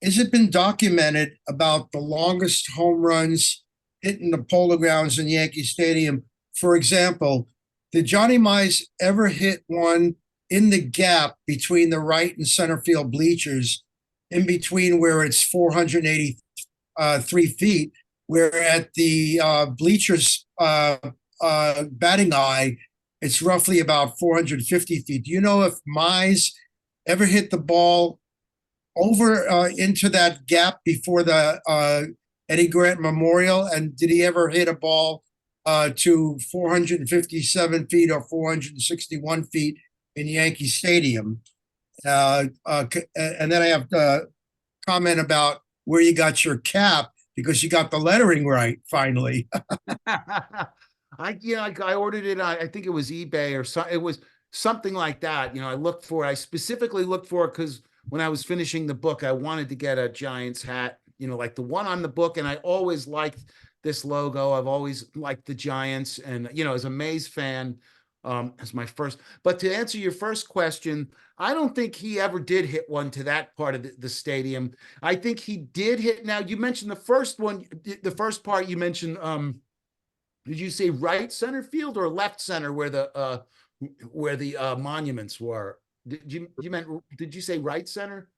has it been documented about the longest home runs hitting the Polo Grounds in Yankee Stadium? For example, did Johnny Mize ever hit one in the gap between the right and center field bleachers, in between where it's 483 feet, where at the bleachers batting eye, it's roughly about 450 feet? Do you know if Mize ever hit the ball over into that gap before the Eddie Grant Memorial? And did he ever hit a ball to 457 feet or 461 feet in Yankee Stadium? And then I have to comment about where you got your cap, because you got the lettering right finally. I ordered it. I think it was eBay or so. It was something like that. You know, I specifically looked for it because when I was finishing the book, I wanted to get a Giants hat, you know, like the one on the book. And I always liked this logo. I've always liked the Giants, and, you know, as a Mize fan, as my first. But to answer your first question, I don't think he ever did hit one to that part of the stadium. I think he did hit. Now, you mentioned the first one, the first part you mentioned, did you say right center field or left center where the monuments were? Did you say right center?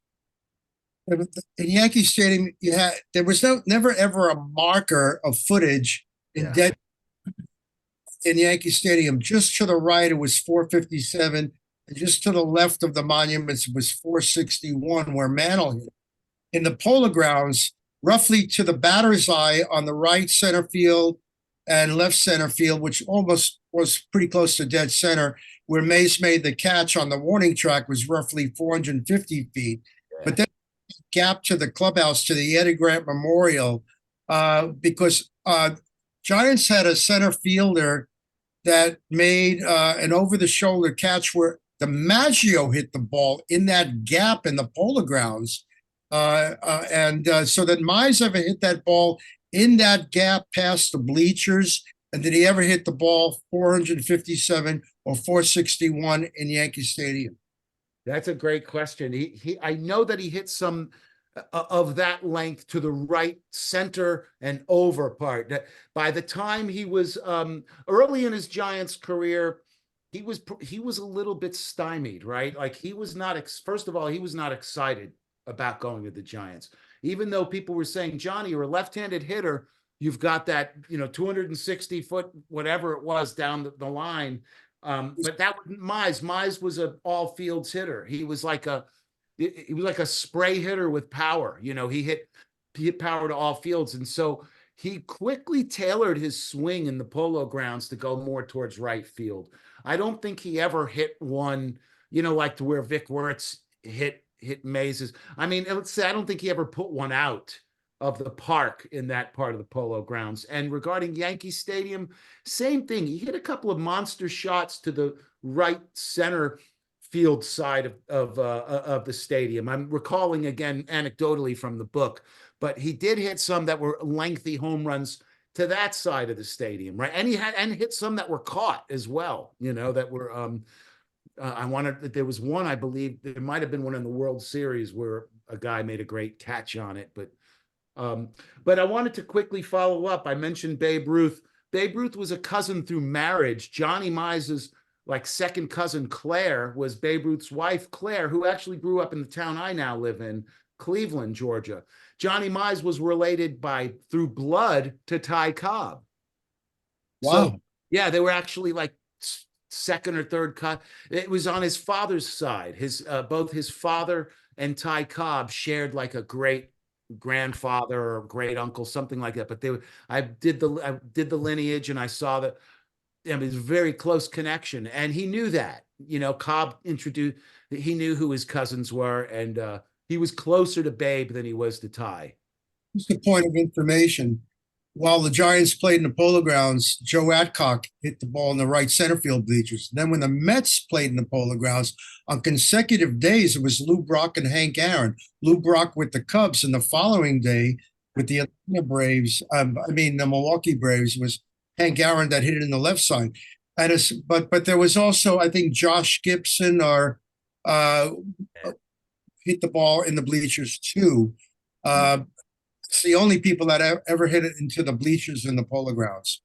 In Yankee Stadium, there was never ever a marker of footage in Yankee Stadium. Just to the right, it was 457, and just to the left of the monuments, it was 461, where Mantle hit. In the Polo Grounds, roughly to the batter's eye on the right center field and left center field, which almost was pretty close to dead center, where Mize made the catch on the warning track, was roughly 450 feet. Yeah. But then gap to the clubhouse, to the Eddie Grant Memorial, because Giants had a center fielder that made an over-the-shoulder catch where DiMaggio hit the ball in that gap in the Polo Grounds. So that Mize ever hit that ball in that gap past the bleachers? And did he ever hit the ball 457 or 461 in Yankee Stadium? That's a great question. I know that he hit some of that length to the right center and over part. By the time he was early in his Giants career, he was a little bit stymied, right? Like he was not, first of all, he was not excited about going with the Giants. Even though people were saying, Johnny, you're a left-handed hitter, you've got that, 260-foot, whatever it was, down the line. But that was Mize. Mize was an all fields hitter. He was like a spray hitter with power. He hit power to all fields. And so he quickly tailored his swing in the Polo Grounds to go more towards right field. I don't think he ever hit one, like to where Vic Wertz hit Mize's. I mean, let's say I don't think he ever put one out of the park in that part of the Polo Grounds. And regarding Yankee Stadium, same thing. He hit a couple of monster shots to the right center field side of the stadium. I'm recalling again anecdotally from the book, but he did hit some that were lengthy home runs to that side of the stadium, right? And he hit some that were caught as well, that were there was one, I believe there might have been one in the World Series where a guy made a great catch on it, but I wanted to quickly follow up. I mentioned Babe Ruth. Babe Ruth was a cousin through marriage. Johnny Mize's second cousin Claire was Babe Ruth's wife, Claire, who actually grew up in the town I now live in, Cleveland, Georgia. Johnny Mize was related through blood to Ty Cobb. Wow. So, yeah, they were actually second or third cut. It was on his father's side. Both his father and Ty Cobb shared a great grandfather or great uncle, something like that. But I did the lineage, and I saw that it was a very close connection, and he knew that. Cobb he knew who his cousins were, and he was closer to Babe than he was to Ty. Just a point of information. While the Giants played in the Polo Grounds, Joe Adcock hit the ball in the right center field bleachers. Then when the Mets played in the Polo Grounds, on consecutive days, it was Lou Brock and Hank Aaron. Lou Brock with the Cubs, and the following day with the the Milwaukee Braves, was Hank Aaron that hit it in the left side. But there was also, I think, Josh Gibson hit the ball in the bleachers too. It's the only people that ever hit it into the bleachers in the Polo Grounds.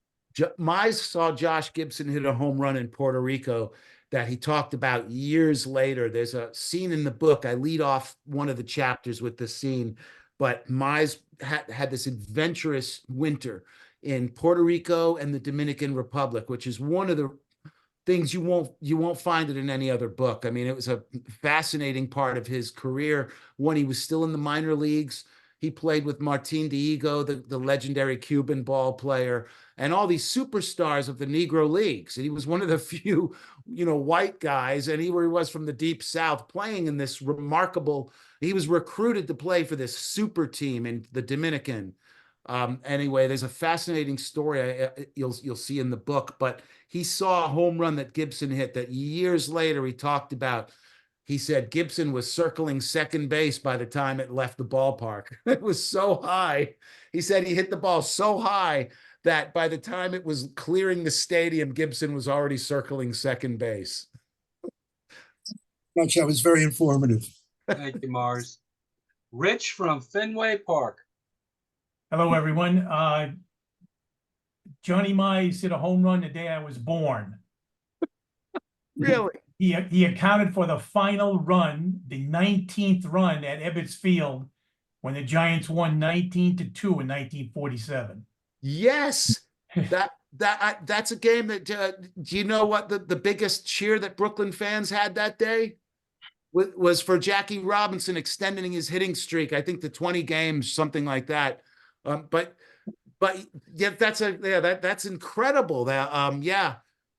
Mize saw Josh Gibson hit a home run in Puerto Rico that he talked about years later. There's a scene in the book. I lead off one of the chapters with this scene, but Mize had this adventurous winter in Puerto Rico and the Dominican Republic, which is one of the things you won't find it in any other book. I mean, it was a fascinating part of his career when he was still in the minor leagues. He played with Martin Diego, the legendary Cuban ball player, and all these superstars of the Negro Leagues. And he was one of the few, white guys, and he was from the Deep South, playing in this remarkable. He was recruited to play for this super team in the Dominican. Anyway, there's a fascinating story you'll see in the book, but he saw a home run that Gibson hit that years later he talked about. He said Gibson was circling second base by the time it left the ballpark. It was so high. He said he hit the ball so high that by the time it was clearing the stadium, Gibson was already circling second base. That was very informative. Thank you, Mars. Rich from Fenway Park. Hello, everyone. Johnny Mize hit a home run the day I was born. Really? He accounted for the final run, the 19th run at Ebbets Field, when the Giants won 19-2 in 1947. Yes, that's a game that. Do you know what the biggest cheer that Brooklyn fans had that day was for Jackie Robinson extending his hitting streak? I think to 20 games, something like that. But yeah, that's incredible. Yeah.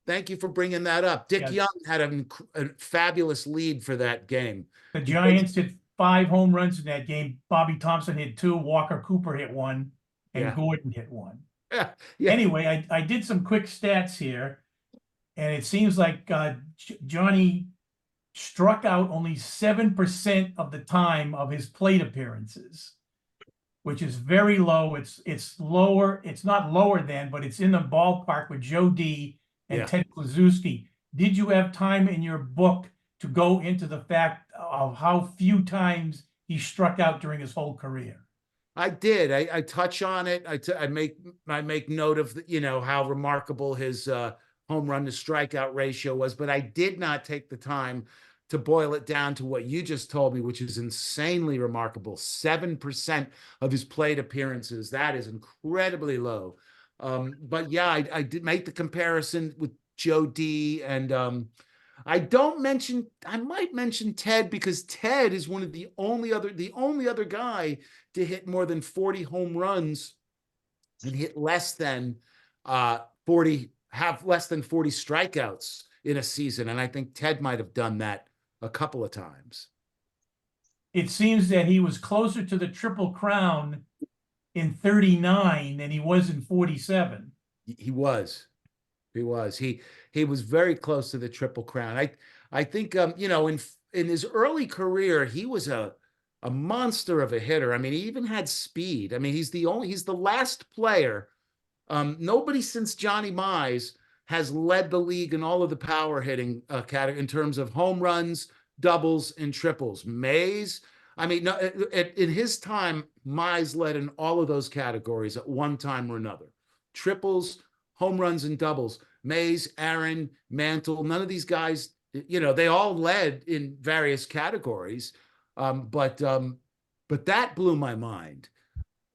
Thank you for bringing that up. Dick Young had a fabulous lead for that game. The Giants hit 5 home runs in that game. Bobby Thompson hit 2, Walker Cooper hit 1, and Gordon hit 1. Yeah. Anyway, I did some quick stats here, and it seems like Johnny struck out only 7% of the time of his plate appearances, which is very low. It's lower. It's not lower than, but it's in the ballpark with Joe D. and Ted Kluszewski. Did you have time in your book to go into the fact of how few times he struck out during his whole career? I did. I touch on it. I make note of how remarkable his home run to strikeout ratio was, but I did not take the time to boil it down to what you just told me, which is insanely remarkable, 7% of his plate appearances. That is incredibly low. But yeah, I did make the comparison with Joe D, and I might mention Ted, because Ted is one of the only other guy to hit more than 40 home runs and hit less than 40 strikeouts in a season. And I think Ted might have done that a couple of times. It seems that he was closer to the Triple Crown in 39 than he was in 47. He was. He was very close to the Triple Crown. I think you know, in his early career, he was a monster of a hitter. I mean, he even had speed. I mean, he's the last player. Nobody since Johnny Mize has led the league in all of the power hitting category in terms of home runs, doubles, and triples. Mize, I mean, no, in his time, Mize led in all of those categories at one time or another. Triples, home runs, and doubles. Mize, Aaron, Mantle, none of these guys, you know, they all led in various categories. But that blew my mind.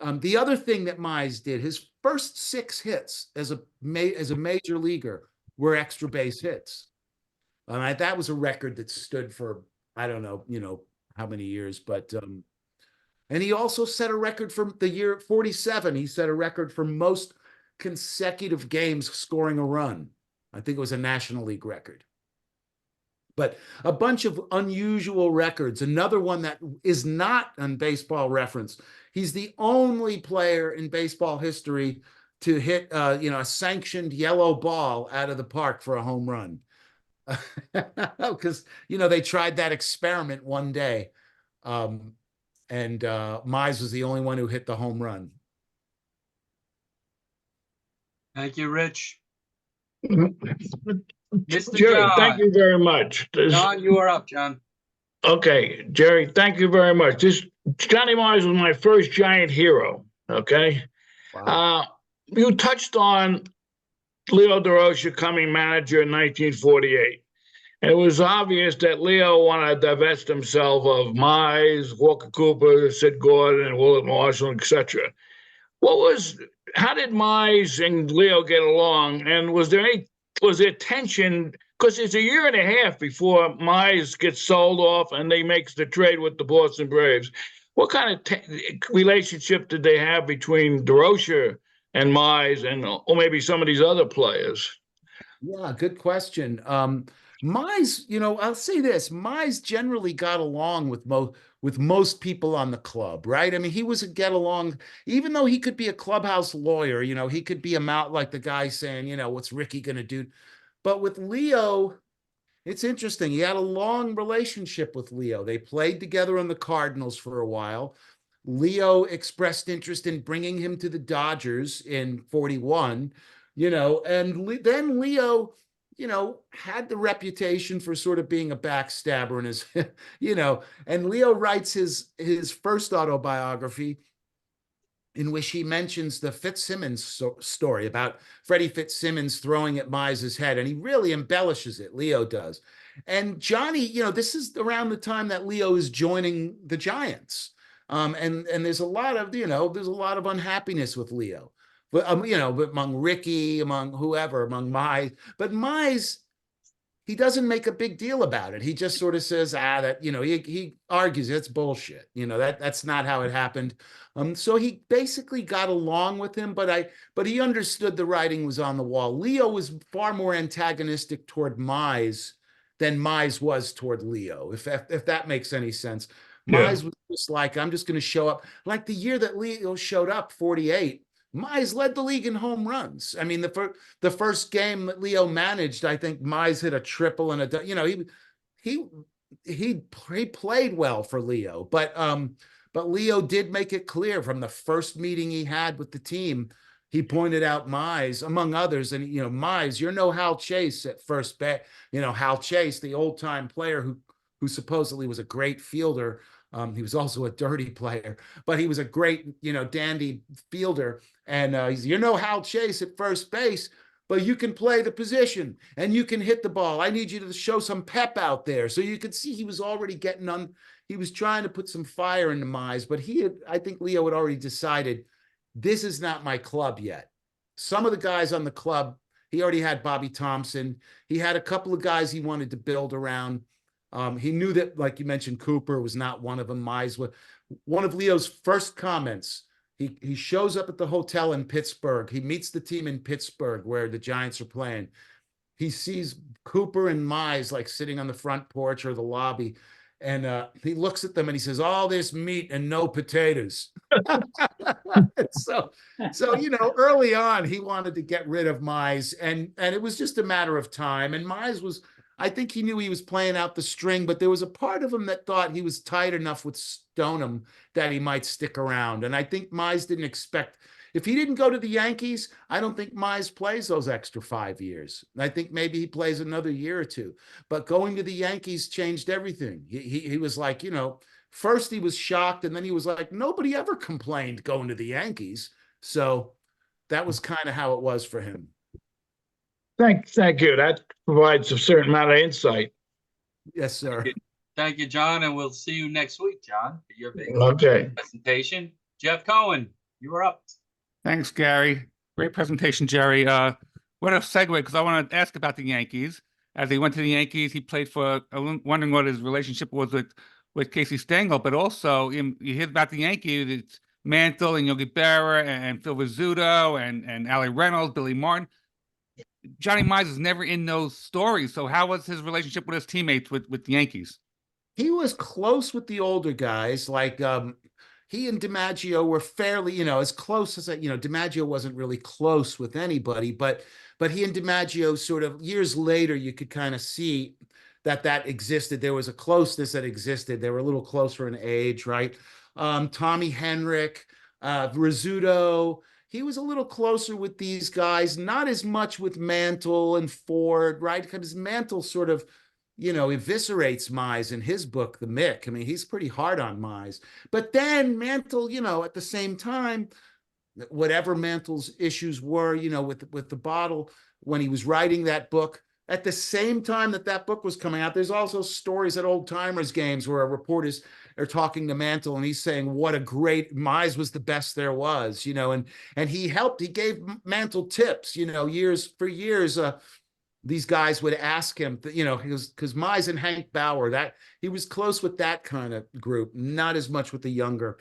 The other thing that Mize did, his first 6 hits as a major leaguer were extra base hits. That was a record that stood for, I don't know, you know, how many years, but and he also set a record for the year 47. He set a record for most consecutive games scoring a run. I think it was a National League record. But a bunch of unusual records. Another one that is not on Baseball Reference. He's the only player in baseball history to hit, you know, a sanctioned yellow ball out of the park for a home run. Because, you know, they tried that experiment one day. And Mize was the only one who hit the home run. Thank you, Rich. Mr. Jerry, John. thank you very much. John, you are up, John. Okay, Jerry, thank you very much. Johnny Mize was my first Giant hero. Okay. Wow. You touched on Leo DeRocha coming manager in 1948. And it was obvious that Leo wanted to divest himself of Mize, Walker Cooper, Sid Gordon, and Willard Marshall, etc. How did Mize and Leo get along? And was there tension? Because it's a year and a half before Mize gets sold off and they make the trade with the Boston Braves. What kind of relationship did they have between DeRocha and Mize, and or maybe some of these other players? Yeah, good question. Mize, you know, I'll say this: Mize generally got along with most people on the club, right? I mean, he was a get along, even though he could be a clubhouse lawyer. You know, he could be a mouth like the guy saying, you know, what's Ricky gonna do? But with Leo, it's interesting. He had a long relationship with Leo. They played together on the Cardinals for a while. Leo expressed interest in bringing him to the Dodgers in 41, you know, and then Leo, you know, had the reputation for sort of being a backstabber in his, you know, and Leo writes his first autobiography in which he mentions the Fitzsimmons story about Freddie Fitzsimmons throwing at Mize's head, and he really embellishes it. Leo does. And Johnny, you know, this is around the time that Leo is joining the Giants. And there's a lot of, you know, there's a lot of unhappiness with Leo, but you know, among Ricky, among whoever, among Mize. But Mize, he doesn't make a big deal about it. He just sort of says, that, you know, he argues it's bullshit. You know, that's not how it happened. So he basically got along with him, but he understood the writing was on the wall. Leo was far more antagonistic toward Mize than Mize was toward Leo, if that makes any sense. Mize was just like, I'm just going to show up. Like the year that Leo showed up, 48, Mize led the league in home runs. I mean, the first game that Leo managed, I think Mize hit a triple and a, you know, he played well for Leo, but Leo did make it clear from the first meeting he had with the team. He pointed out Mize, among others, and, you know, Mize, you're no Hal Chase at first base. You know, Hal Chase, the old time player who supposedly was a great fielder. He was also a dirty player, but he was a great, you know, dandy fielder. And you're no Hal Chase at first base, but you can play the position and you can hit the ball. I need you to show some pep out there. So you could see he was already getting on. He was trying to put some fire into Mize, but I think Leo had already decided, this is not my club yet. Some of the guys on the club, he already had Bobby Thompson. He had a couple of guys he wanted to build around. He knew that, like you mentioned, Cooper was not one of them. Mize was one of Leo's first comments. He shows up at the hotel in Pittsburgh. He meets the team in Pittsburgh where the Giants are playing. He sees Cooper and Mize like sitting on the front porch or the lobby. And he looks at them and he says, all this meat and no potatoes. so, early on, he wanted to get rid of Mize, and it was just a matter of time. And Mize was, I think he knew he was playing out the string, but there was a part of him that thought he was tight enough with Stoneham that he might stick around. And I think Mize didn't expect, if he didn't go to the Yankees, I don't think Mize plays those extra 5 years. I think maybe he plays another year or two. But going to the Yankees changed everything. He was like, first he was shocked, and then he was like, nobody ever complained going to the Yankees. So that was kind of how it was for him. Thank you. That provides a certain amount of insight. Yes, sir. Thank you, John, and we'll see you next week, John, for your big presentation. Jeff Cohen, you are up. Thanks, Gary. Great presentation, Jerry. What a segue, because I want to ask about the Yankees. As he went to the Yankees, he played for, I'm wondering what his relationship was with Casey Stengel, but also you hear about the Yankees, it's Mantle and Yogi Berra and Phil Rizzuto and Ali Reynolds, Billy Martin. Johnny Mize is never in those stories. So how was his relationship with his teammates with the Yankees? He was close with the older guys, like he and DiMaggio were fairly, as close as DiMaggio wasn't really close with anybody, but he and DiMaggio sort of years later, you could kind of see that existed. There was a closeness that existed. They were a little closer in age, right? Tommy Henrik, Rizzuto, he was a little closer with these guys, not as much with Mantle and Ford, right? Because Mantle sort of, eviscerates Mize in his book, The Mick. I mean, he's pretty hard on Mize. But then Mantle, at the same time, whatever Mantle's issues were, with the bottle, when he was writing that book, at the same time that book was coming out, there's also stories at Old Timers games where reporters are talking to Mantle and he's saying what a great Mize was, the best there was, and he gave Mantle tips, for years. These guys would ask him, because Mize and Hank Bauer, that he was close with that kind of group, not as much with the younger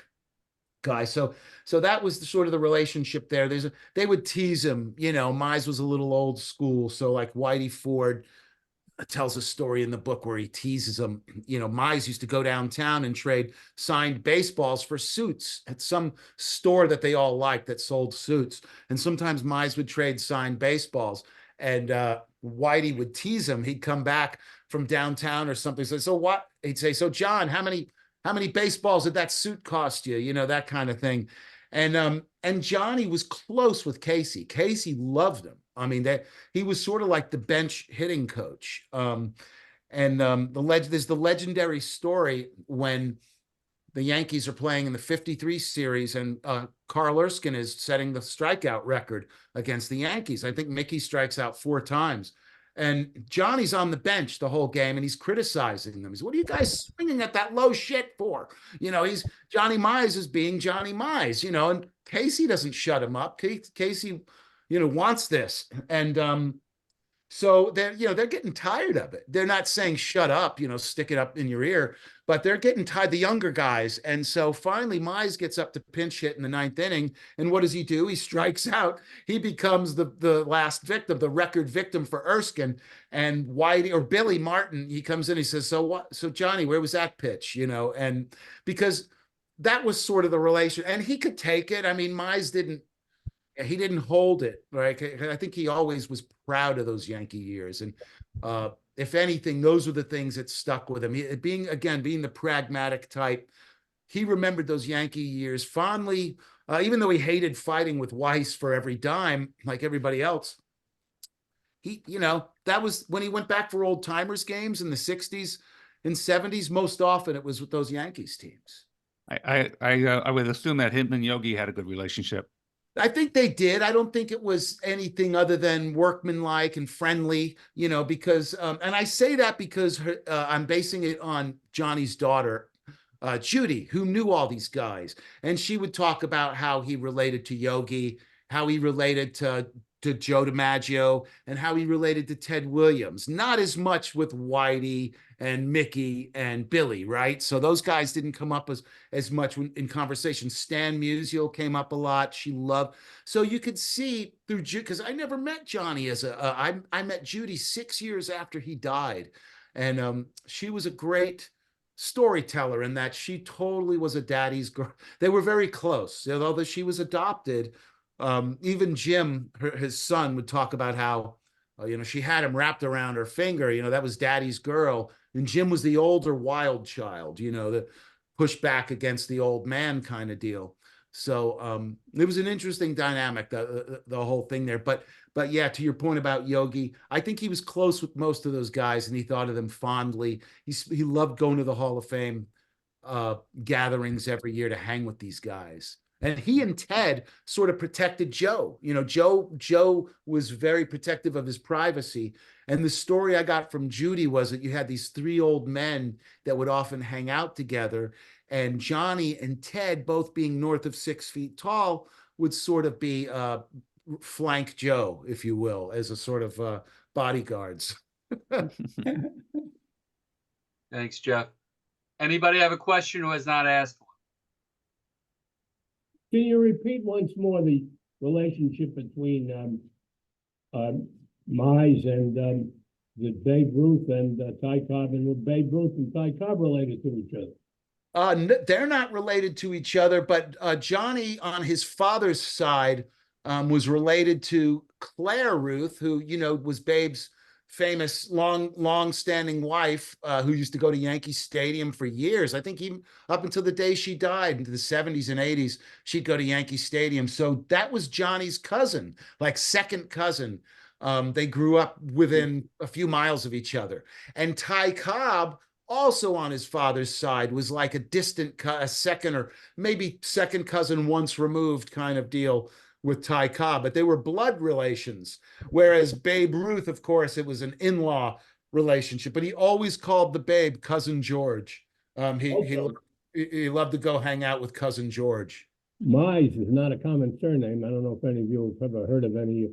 guys. So that was sort of the relationship there. They would tease him, Mize was a little old school. So like Whitey Ford tells a story in the book where he teases him. Mize used to go downtown and trade signed baseballs for suits at some store that they all liked that sold suits. And sometimes Mize would trade signed baseballs. And Whitey would tease him. He'd come back from downtown or something. So what? He'd say, so John, how many baseballs did that suit cost you? That kind of thing. And Johnny was close with Casey. Casey loved him. I mean, he was sort of like the bench hitting coach. There's the legendary story when the Yankees are playing in the 53 series and Carl Erskine is setting the strikeout record against the Yankees. I think Mickey strikes out 4 times. And Johnny's on the bench the whole game and he's criticizing them. He's, what are you guys swinging at that low shit for? Johnny Mize is being Johnny Mize, and Casey doesn't shut him up. Casey, wants this. And so they're getting tired of it. They're not saying shut up, stick it up in your ear, but they're getting tired, the younger guys. And so finally Mize gets up to pinch hit in the 9th inning. And what does he do? He strikes out. He becomes the last victim, the record victim for Erskine. And Whitey or Billy Martin, he comes in, he says, so what? So Johnny, where was that pitch? And because that was sort of the relation, and he could take it. I mean, Mize didn't hold it, right? I think he always was proud of those Yankee years. And if anything, those were the things that stuck with him. Being the pragmatic type, he remembered those Yankee years fondly, even though he hated fighting with Weiss for every dime, like everybody else. That was when he went back for Old Timers games in the 60s and 70s. Most often it was with those Yankees teams. I would assume that him and Yogi had a good relationship. I think they did. I don't think it was anything other than workmanlike and friendly, you know, because, and I say that because I'm basing it on Johnny's daughter, Judy, who knew all these guys. And she would talk about how he related to Yogi, how he related to Joe DiMaggio, and how he related to Ted Williams. Not as much with Whitey and Mickey and Billy, right? So those guys didn't come up as much in conversation. Stan Musial came up a lot. She loved. So you could see through because I never met Johnny as I met Judy 6 years after he died, and she was a great storyteller in that she totally was a daddy's girl. They were very close, although she was adopted. Even Jim, his son, would talk about how, you know, she had him wrapped around her finger. You know, that was daddy's girl. And Jim was the older wild child, you know, the push back against the old man kind of deal. So it was an interesting dynamic, the whole thing there. But yeah, to your point about Yogi, I think he was close with most of those guys and he thought of them fondly. He loved going to the Hall of Fame gatherings every year to hang with these guys. And he and Ted sort of protected Joe. You know, Joe was very protective of his privacy. And the story I got from Judy was that you had these three old men that would often hang out together. And Johnny and Ted, both being north of 6 feet tall, would sort of be flank Joe, if you will, as a sort of bodyguards. Thanks, Jeff. Anybody have a question who has not asked one? Can you repeat once more the relationship between Mize and the Babe Ruth and Ty Cobb, and were Babe Ruth and Ty Cobb related to each other? They're not related to each other, but Johnny on his father's side was related to Claire Ruth, who, you know, was Babe's famous long-standing wife, who used to go to Yankee Stadium for years. I think even up until the day she died, into the 70s and 80s, she'd go to Yankee Stadium. So that was Johnny's cousin, like second cousin. They grew up within a few miles of each other. And Ty Cobb, also on his father's side, was like a distant, a second or maybe second cousin once removed kind of deal with Ty Cobb, but they were blood relations. Whereas Babe Ruth, of course, it was an in-law relationship, but he always called the Babe Cousin George. He loved to go hang out with Cousin George. Mize is not a common surname. I don't know if any of you have ever heard of any.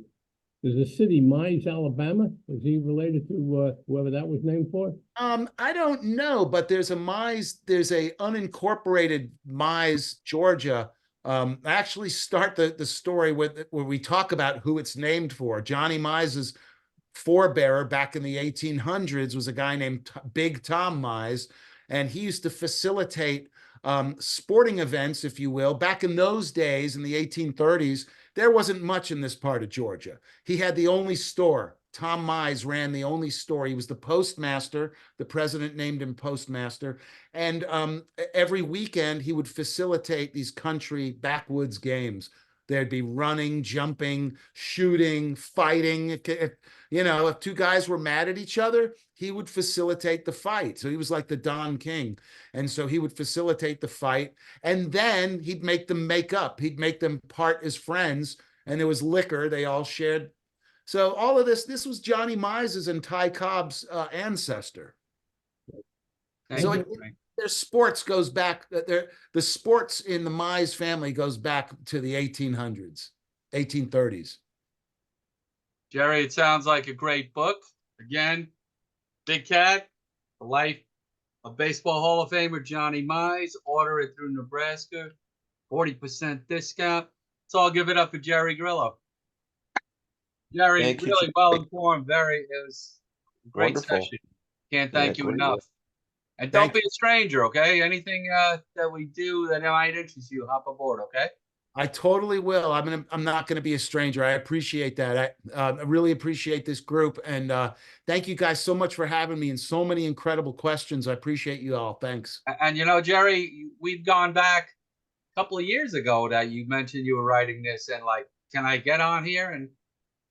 There's a city, Mize, Alabama. Is he related to whoever that was named for? I don't know, but there's a Mize, there's a unincorporated Mize, Georgia. I actually start the story where we talk about who it's named for. Johnny Mize's forebearer back in the 1800s was a guy named Big Tom Mize, and he used to facilitate sporting events, if you will. Back in those days, in the 1830s, there wasn't much in this part of Georgia. He had the only store. Tom Mize ran the only store. He was the postmaster. The president named him postmaster. And every weekend, he would facilitate these country backwoods games. There'd be running, jumping, shooting, fighting. If two guys were mad at each other, he would facilitate the fight. So he was like the Don King. And so he would facilitate the fight. And then he'd make them make up. He'd make them part as friends. And there was liquor. They all shared. So all of this was Johnny Mize's and Ty Cobb's ancestor. So their sports goes back. The sports in the Mize family goes back to the 1800s, 1830s. Jerry, it sounds like a great book. Again, Big Cat, The Life of Baseball Hall of Famer Johnny Mize. Order it through Nebraska, 40% discount. So I'll give it up for Jerry Grillo. Jerry, really well informed. It was a great session. Can't thank you enough. And don't be a stranger, okay? Anything that we do that might interest you, hop aboard, okay? I totally will. I'm not going to be a stranger. I appreciate that. I really appreciate this group, and thank you guys so much for having me and so many incredible questions. I appreciate you all. Thanks. And you know, Jerry, we've gone back a couple of years ago that you mentioned you were writing this, and like, can I get on here? And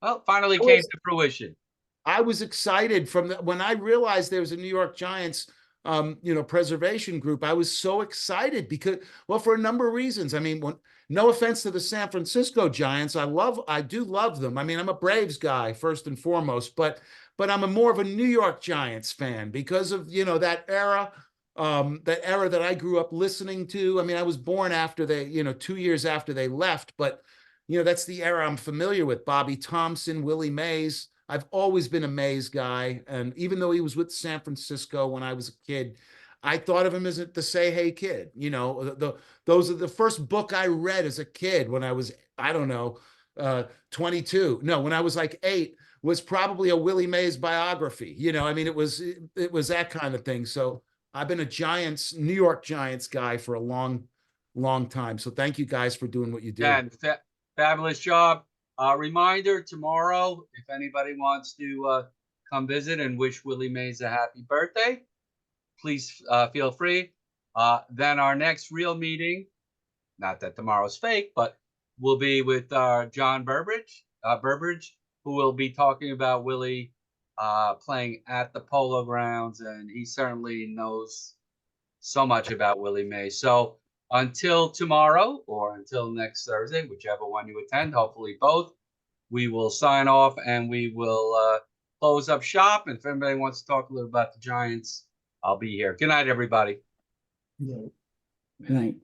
well, finally came to fruition. I was excited when I realized there was a New York Giants preservation group, I was so excited because, well, for a number of reasons. I mean, no offense to the San Francisco Giants, I do love them. I mean, I'm a Braves guy first and foremost, but I'm more of a New York Giants fan because of, that era. That era that I grew up listening to. I mean, I was born after 2 years after they left, but that's the era I'm familiar with. Bobby Thompson, Willie Mays. I've always been a Mays guy. And even though he was with San Francisco when I was a kid, I thought of him as the Say Hey Kid. Those are the first book I read as a kid when I was, I don't know, 22. No, when I was like 8, was probably a Willie Mays biography. I mean, it was that kind of thing. So I've been a New York Giants guy for a long, long time. So thank you guys for doing what you do. And fabulous job. Reminder tomorrow, if anybody wants to come visit and wish Willie Mays a happy birthday, please feel free. Then our next real meeting, not that tomorrow's fake, but will be with John Burbridge, who will be talking about Willie playing at the Polo Grounds, and he certainly knows so much about Willie Mays. So until tomorrow or until next Thursday, whichever one you attend, hopefully both, we will sign off and we will close up shop. And if anybody wants to talk a little about the Giants, I'll be here. Good night, everybody. Good night.